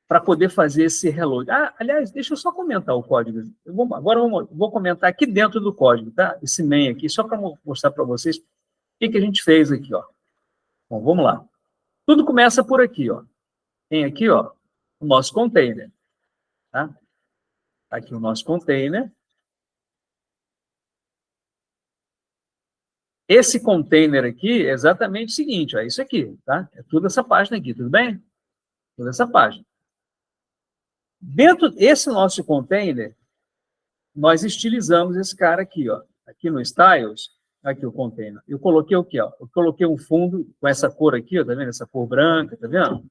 para poder fazer esse reload. Aliás, deixa eu só comentar o código. Agora eu vou comentar aqui dentro do código, tá? Esse main aqui, só para mostrar para vocês o que a gente fez aqui, ó. Bom, vamos lá. Tudo começa por aqui, ó. Tem aqui, ó, o nosso container, tá? Aqui o nosso container. Esse container aqui é exatamente o seguinte, ó, é isso aqui, tá? É toda essa página aqui, tudo bem? Toda essa página. Dentro desse nosso container, nós estilizamos esse cara aqui, ó. Aqui no Styles, aqui o container. Eu coloquei o quê, ó? Eu coloquei um fundo com essa cor aqui, ó, tá vendo? Essa cor branca, tá vendo?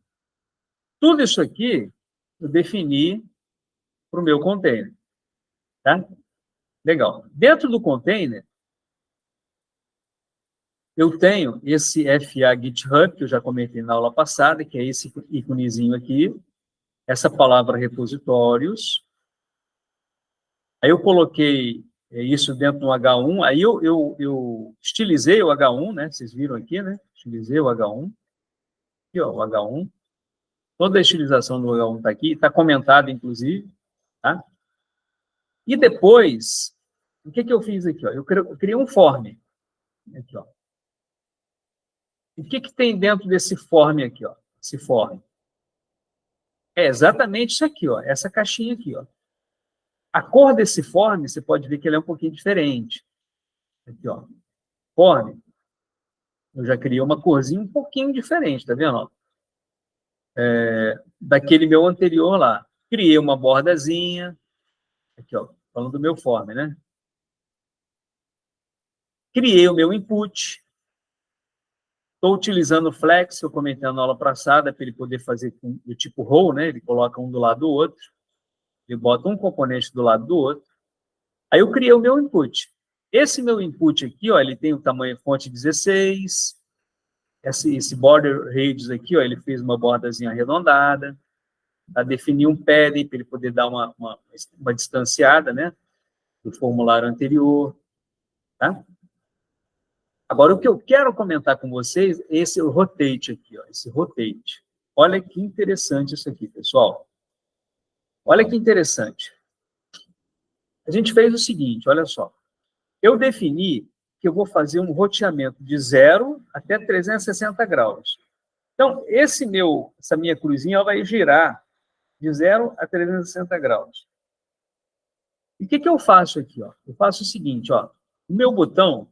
Tudo isso aqui eu defini para o meu container, tá? Legal. Dentro do container, eu tenho esse FA GitHub, que eu já comentei na aula passada, que é esse íconezinho aqui, essa palavra repositórios. Aí eu coloquei isso dentro do H1, aí eu estilizei o H1, né? Vocês viram aqui, né? Estilizei o H1. Aqui, ó, o H1. Toda a estilização do H1 está aqui, está comentado, inclusive, tá? E depois, o que eu fiz aqui, ó? Eu criei um form. Aqui, ó. O que tem dentro desse form aqui, ó? Esse form. É exatamente isso aqui, ó. Essa caixinha aqui, ó. A cor desse form, você pode ver que ele é um pouquinho diferente. Aqui, ó. Form. Eu já criei uma corzinha um pouquinho diferente, tá vendo? Daquele meu anterior lá. Criei uma bordazinha. Aqui, ó. Falando do meu form, né? Criei o meu input. Estou utilizando o Flex, que eu comentei na aula passada, para ele poder fazer do tipo row, né? Ele coloca um do lado do outro. Ele bota um componente do lado do outro. Aí eu criei o meu input. Esse meu input aqui, ó, ele tem o tamanho fonte 16. Esse border radius aqui, ó, ele fez uma bordazinha arredondada. Tá? Defini um padding para ele poder dar uma distanciada, né? Do formulário anterior. Tá? Agora, o que eu quero comentar com vocês é esse rotate aqui, ó, esse rotate. Olha que interessante isso aqui, pessoal. Olha que interessante. A gente fez o seguinte, olha só. Eu defini que eu vou fazer um roteamento de 0 até 360 graus. Então, essa minha cruzinha ela vai girar de 0 a 360 graus. E o que eu faço aqui? Ó? Eu faço o seguinte, ó. O meu botão,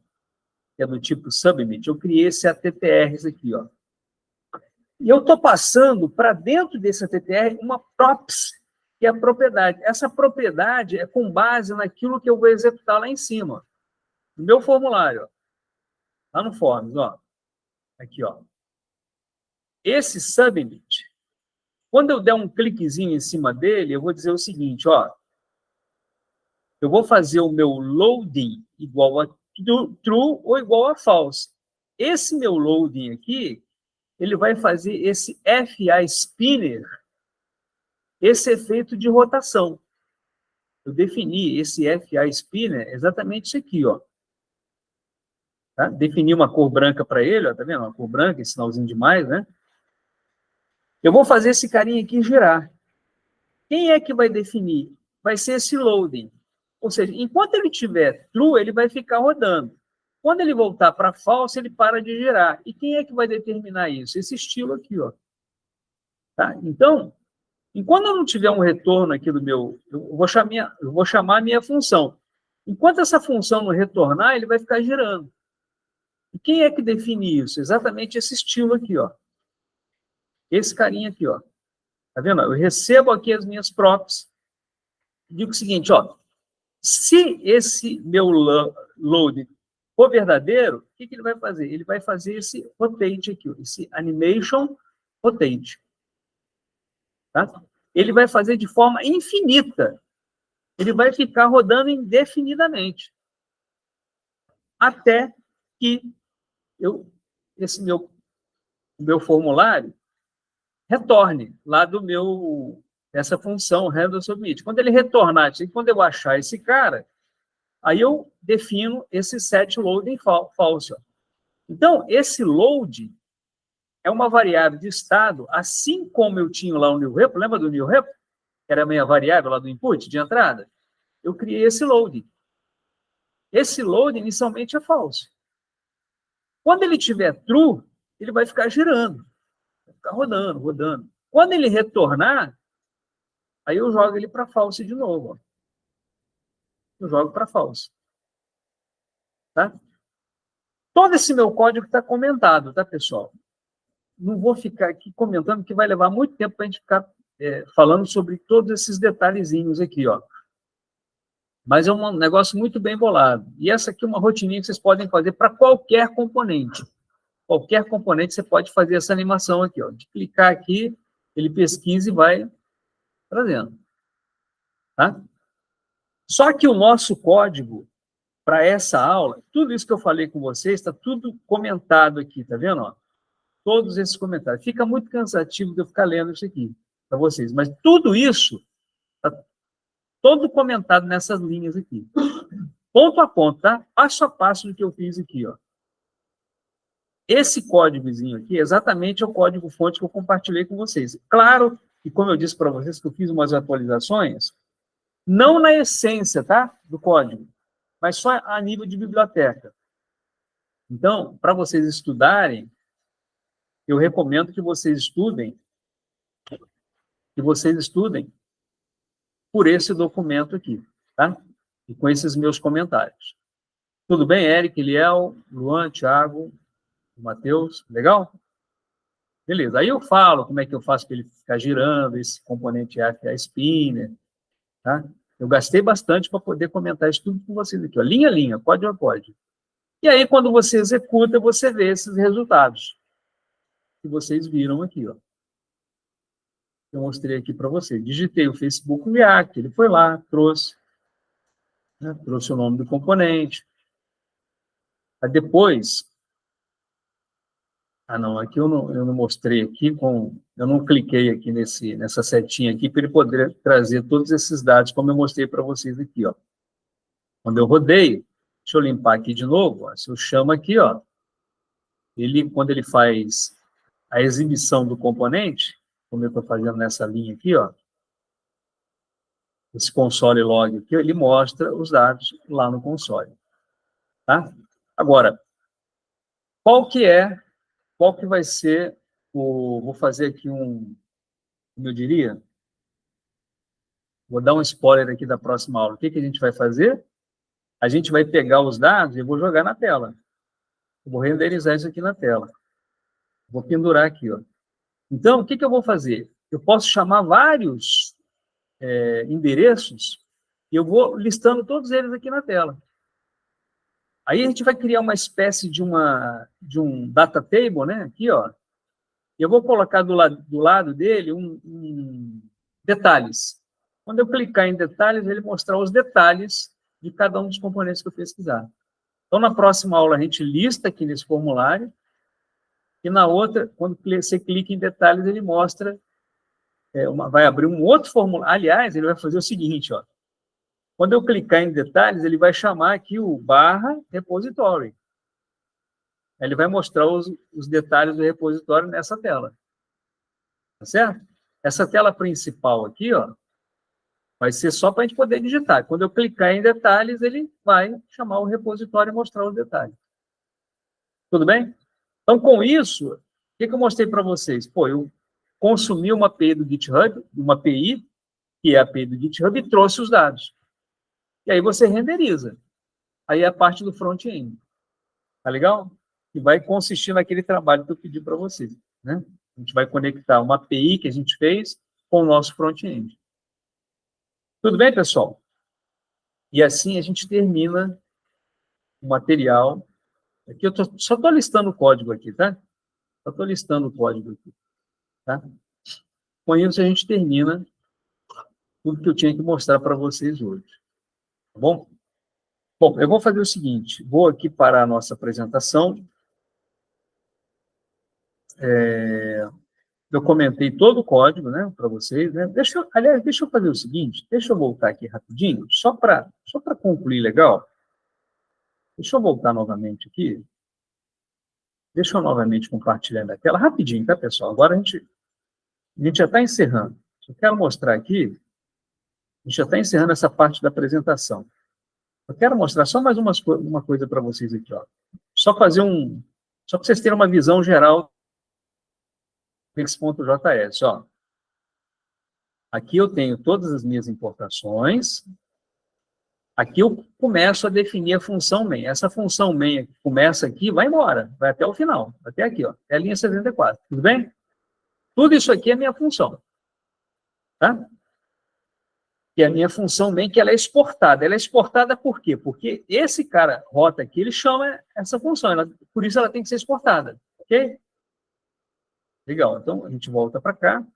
que é do tipo Submit, eu criei esse ATTRs aqui, ó. E eu estou passando para dentro desse ATTR uma props, que é a propriedade. Essa propriedade é com base naquilo que eu vou executar lá em cima, no meu formulário, ó. Lá no Forms, ó. Aqui, ó. Esse Submit, quando eu der um cliquezinho em cima dele, eu vou dizer o seguinte, ó. Eu vou fazer o meu loading igual a true ou igual a false. Esse meu loading aqui, ele vai fazer esse FA spinner, esse efeito de rotação. Eu defini esse FA spinner exatamente isso aqui, ó. Tá? Defini uma cor branca para ele, ó, tá vendo? Uma cor branca, esse sinalzinho de mais, né? Eu vou fazer esse carinha aqui girar. Quem é que vai definir? Vai ser esse loading. Ou seja, enquanto ele estiver true, ele vai ficar rodando. Quando ele voltar para false, ele para de girar. E quem é que vai determinar isso? Esse estilo aqui, ó. Tá? Então, enquanto eu não tiver um retorno aqui do meu... Eu vou chamar a minha função. Enquanto essa função não retornar, ele vai ficar girando. E quem é que define isso? Exatamente esse estilo aqui, ó. Esse carinha aqui, ó. Tá vendo? Eu recebo aqui as minhas props. Digo o seguinte, ó. Se esse meu load for verdadeiro, o que ele vai fazer? Ele vai fazer esse rotate aqui, ó, esse animation rotate. Tá? Ele vai fazer de forma infinita. Ele vai ficar rodando indefinidamente. Até que esse meu formulário retorne lá dessa função handle submit. Quando ele retornar, quando eu achar esse cara, aí eu defino esse set loading false. Ó. Então, esse load, é uma variável de estado, assim como eu tinha lá o newRepo, lembra do newRepo? Que era a minha variável lá do input, de entrada? Eu criei esse load. Esse load, inicialmente, é false. Quando ele tiver true, ele vai ficar girando, vai ficar rodando, rodando. Quando ele retornar, aí eu jogo ele para false de novo. Ó. Eu jogo para false. Tá? Todo esse meu código está comentado, tá, pessoal? Não vou ficar aqui comentando, que vai levar muito tempo para a gente ficar falando sobre todos esses detalhezinhos aqui, ó. Mas é um negócio muito bem bolado. E essa aqui é uma rotininha que vocês podem fazer para qualquer componente. Qualquer componente você pode fazer essa animação aqui, ó. De clicar aqui, ele pesquisa e vai trazendo. Tá? Só que o nosso código para essa aula, tudo isso que eu falei com vocês, está tudo comentado aqui, tá vendo? Ó? Todos esses comentários. Fica muito cansativo de eu ficar lendo isso aqui para vocês, mas tudo isso está todo comentado nessas linhas aqui. Ponto a ponto, tá? Passo a passo do que eu fiz aqui, ó. Esse códigozinho aqui, exatamente é o código-fonte que eu compartilhei com vocês. Claro que, como eu disse para vocês, que eu fiz umas atualizações, não na essência, tá? Do código, mas só a nível de biblioteca. Então, para vocês estudarem, eu recomendo que vocês estudem por esse documento aqui, tá? E com esses meus comentários. Tudo bem, Eric, Eliel, Luan, Thiago, Matheus, legal? Beleza, aí eu falo como é que eu faço para ele ficar girando, esse componente F é a spinner, tá? Eu gastei bastante para poder comentar isso tudo com vocês aqui, ó, linha a linha, código a código. E aí, quando você executa, você vê esses resultados que vocês viram aqui, ó. Eu mostrei aqui para vocês. Digitei o Facebook React, ele foi lá, trouxe, né, trouxe o nome do componente. Aí depois... Ah, não, aqui eu não mostrei aqui, eu não cliquei aqui nessa setinha aqui para ele poder trazer todos esses dados, como eu mostrei para vocês aqui, ó. Quando eu rodeio, deixa eu limpar aqui de novo, ó, se eu chamo aqui, ó, quando ele faz a exibição do componente, como eu estou fazendo nessa linha aqui, ó, esse console log aqui, ele mostra os dados lá no console, tá? Agora, qual que vai ser vou fazer aqui como eu diria, vou dar um spoiler aqui da próxima aula. O que a gente vai fazer? A gente vai pegar os dados e vou jogar na tela. Eu vou renderizar isso aqui na tela. Vou pendurar aqui, ó. Então, o que eu vou fazer? Eu posso chamar vários endereços e eu vou listando todos eles aqui na tela. Aí a gente vai criar uma espécie de um data table, né? Aqui, ó. E eu vou colocar do lado dele detalhes. Quando eu clicar em detalhes, ele mostrar os detalhes de cada um dos componentes que eu pesquisar. Então, na próxima aula, a gente lista aqui nesse formulário, e na outra, quando você clica em detalhes, ele mostra, vai abrir um outro formulário. Aliás, ele vai fazer o seguinte, ó. Quando eu clicar em detalhes, ele vai chamar aqui o /repository. Ele vai mostrar os detalhes do repositório nessa tela. Tá certo? Essa tela principal aqui, ó, vai ser só para a gente poder digitar. Quando eu clicar em detalhes, ele vai chamar o repositório e mostrar os detalhes. Tudo bem? Então, com isso, o que eu mostrei para vocês? Pô, eu consumi uma API do GitHub, uma API, que é a API do GitHub, e trouxe os dados. E aí você renderiza. Aí é a parte do front-end. Tá legal? E vai consistir naquele trabalho que eu pedi para vocês. Né? A gente vai conectar uma API que a gente fez com o nosso front-end. Tudo bem, pessoal? E assim a gente termina o material. Aqui eu só estou listando o código aqui, tá? Só estou listando o código aqui. Tá? Com isso a gente termina tudo que eu tinha que mostrar para vocês hoje. Tá bom? Bom, eu vou fazer o seguinte. Vou aqui para a nossa apresentação. Eu comentei todo o código, né, para vocês, né? Aliás, deixa eu fazer o seguinte, deixa eu voltar aqui rapidinho, só para concluir legal. Deixa eu voltar novamente aqui. Deixa eu novamente compartilhar a tela rapidinho, tá, pessoal? Agora a gente já está encerrando. Eu quero mostrar aqui, a gente já está encerrando essa parte da apresentação. Eu quero mostrar só mais uma coisa para vocês aqui, ó. Só para vocês terem uma visão geral desse ponto JS, ó. Aqui eu tenho todas as minhas importações. Aqui eu começo a definir a função main. Essa função main que começa aqui, vai embora, vai até o final, até aqui, ó, até a linha 74. Tudo bem? Tudo isso aqui é minha função. Tá? E a minha função main que ela é exportada. Ela é exportada por quê? Porque esse cara, rota aqui, ele chama essa função. Por isso ela tem que ser exportada. Ok? Legal. Então, a gente volta para cá.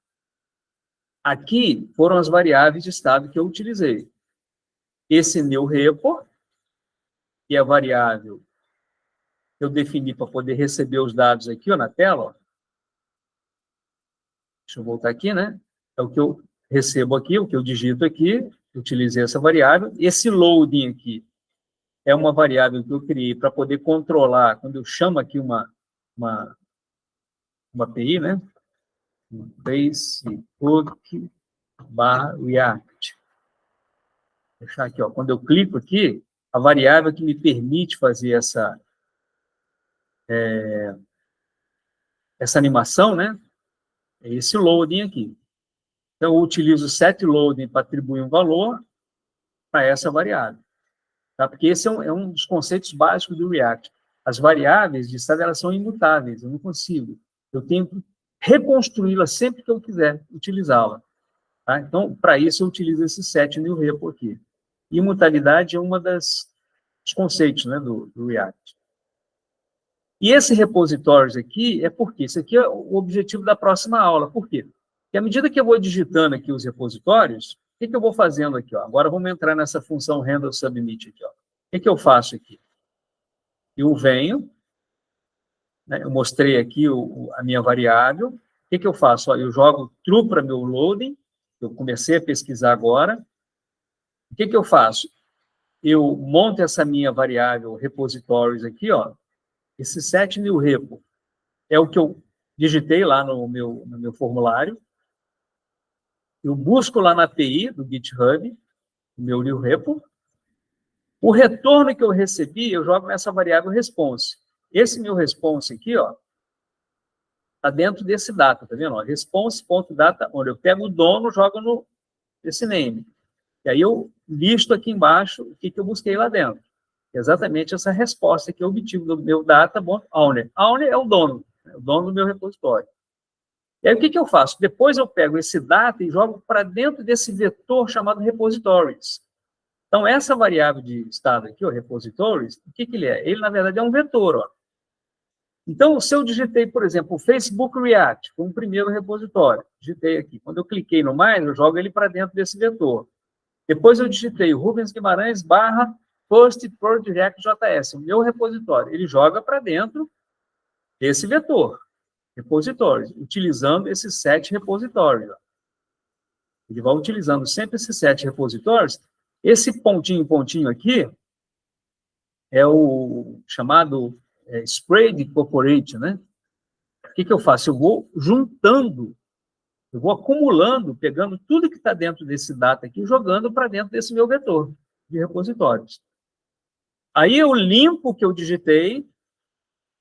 Aqui foram as variáveis de estado que eu utilizei. Esse new repo, que é a variável que eu defini para poder receber os dados aqui, ó, na tela. Ó. Deixa eu voltar aqui, né? É o que eu recebo aqui, o que eu digito aqui, utilizei essa variável. Esse loading aqui é uma variável que eu criei para poder controlar, quando eu chamo aqui uma API, né? Facebook/React. Vou deixar aqui, ó. Quando eu clico aqui, a variável que me permite fazer essa animação, né? É esse loading aqui. Então, eu utilizo o setLoading para atribuir um valor para essa variável. Tá? Porque esse é um dos conceitos básicos do React. As variáveis de estado, elas são imutáveis, eu não consigo. Eu tenho que reconstruí-la sempre que eu quiser utilizá-la. Tá? Então, para isso, eu utilizo esse setNewRepo aqui. Imutabilidade é um dos conceitos, né, do React. E esse repositórios aqui é porque isso aqui é o objetivo da próxima aula. Por quê? Porque à medida que eu vou digitando aqui os repositórios, o que eu vou fazendo aqui? Ó? Agora vamos entrar nessa função handle submit aqui. Ó. O que eu faço aqui? Eu venho, né, eu mostrei aqui a minha variável. O que eu faço? Ó, eu jogo true para meu loading, eu comecei a pesquisar agora. O que eu faço? Eu monto essa minha variável repositórios aqui, ó. Esse setNewRepo é o que eu digitei lá no meu formulário. Eu busco lá na API do GitHub, o meu new repo. O retorno que eu recebi, eu jogo nessa variável response. Esse meu response aqui, ó, está dentro desse data, tá vendo? Response.data, onde eu pego o dono, jogo nesse name. E aí eu listo aqui embaixo o que eu busquei lá dentro. Exatamente essa resposta que eu obtive do meu data.owner. Owner é o dono do meu repositório. E aí, o que eu faço? Depois eu pego esse data e jogo para dentro desse vetor chamado repositories. Então, essa variável de estado aqui, o repositories, o que ele é? Ele, na verdade, é um vetor. Ó. Então, se eu digitei, por exemplo, o Facebook React, como primeiro repositório, digitei aqui. Quando eu cliquei no mais, eu jogo ele para dentro desse vetor. Depois eu digitei o Rubens Guimarães /post.project.js, o meu repositório. Ele joga para dentro desse vetor, repositórios, utilizando esses 7 repositórios. Ó. Ele vai utilizando sempre esses 7 repositórios. Esse pontinho aqui é o chamado spread incorporate, né? O que eu faço? Eu vou juntando, eu vou acumulando, pegando tudo que está dentro desse data aqui, jogando para dentro desse meu vetor de repositórios. Aí eu limpo o que eu digitei.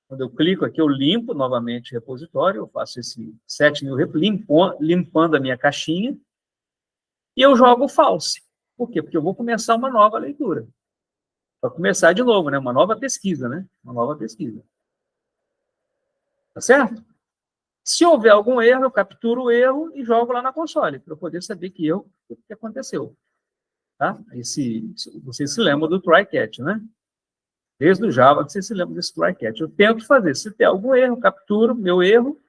Quando eu clico aqui, eu limpo novamente o repositório, eu faço esse setNewRepo, limpando a minha caixinha, e eu jogo false. Por quê? Porque eu vou começar uma nova leitura. Para começar de novo, né? Uma nova pesquisa, né? Uma nova pesquisa. Tá certo? Se houver algum erro, eu capturo o erro e jogo lá na console, para eu poder saber o que aconteceu. Tá? Vocês se lembram do try-catch, né? Desde o Java que vocês se lembram desse try-catch. Eu tento fazer. Se tem algum erro, eu capturo meu erro,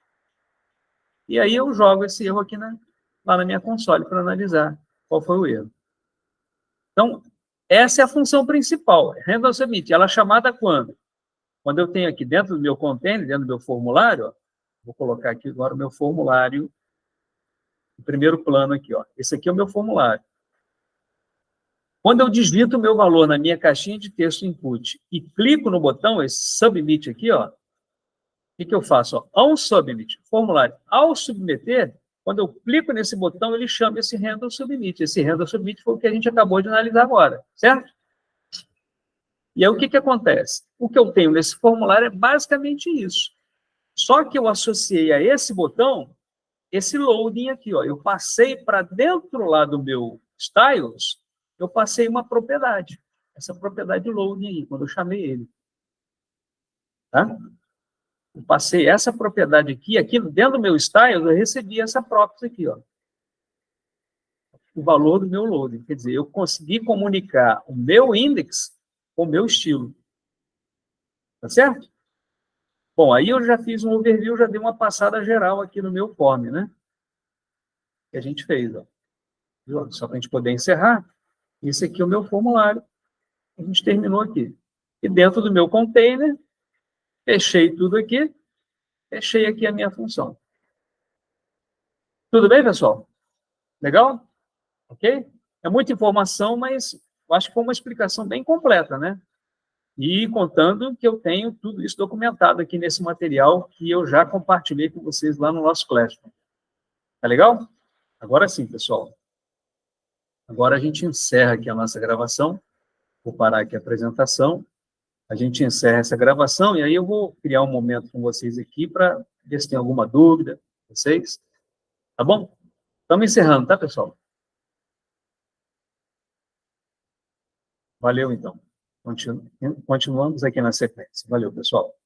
e aí eu jogo esse erro aqui lá na minha console para analisar qual foi o erro. Então, essa é a função principal. Handle submit. Ela é chamada quando? Quando eu tenho aqui dentro do meu container, dentro do meu formulário, ó, vou colocar aqui agora o meu formulário, o primeiro plano aqui. Ó. Esse aqui é o meu formulário. Quando eu digito o meu valor na minha caixinha de texto input e clico no botão, esse submit aqui, ó, que eu faço? Ó, ao submit, formulário, ao submeter, quando eu clico nesse botão, ele chama esse handle submit. Esse handle submit foi o que a gente acabou de analisar agora, certo? E aí, o que acontece? O que eu tenho nesse formulário é basicamente isso. Só que eu associei a esse botão esse loading aqui, ó. Eu passei para dentro lá do meu styles, eu passei uma propriedade. Essa propriedade loading aí, quando eu chamei ele. Tá? Eu passei essa propriedade aqui dentro do meu styles, eu recebi essa props aqui, ó. O valor do meu loading. Quer dizer, eu consegui comunicar o meu index com o meu estilo. Tá certo? Bom, aí eu já fiz um overview, já dei uma passada geral aqui no meu form, né? Que a gente fez, ó. Só para a gente poder encerrar, esse aqui é o meu formulário. A gente terminou aqui. E dentro do meu container, fechei tudo aqui, fechei aqui a minha função. Tudo bem, pessoal? Legal? Ok? É muita informação, mas eu acho que foi uma explicação bem completa, né? E contando que eu tenho tudo isso documentado aqui nesse material que eu já compartilhei com vocês lá no nosso Classroom. Tá legal? Agora sim, pessoal. Agora a gente encerra aqui a nossa gravação. Vou parar aqui a apresentação. A gente encerra essa gravação e aí eu vou criar um momento com vocês aqui para ver se tem alguma dúvida, vocês. Tá bom? Estamos encerrando, tá, pessoal? Valeu, então. Continuamos aqui na sequência. Valeu, pessoal.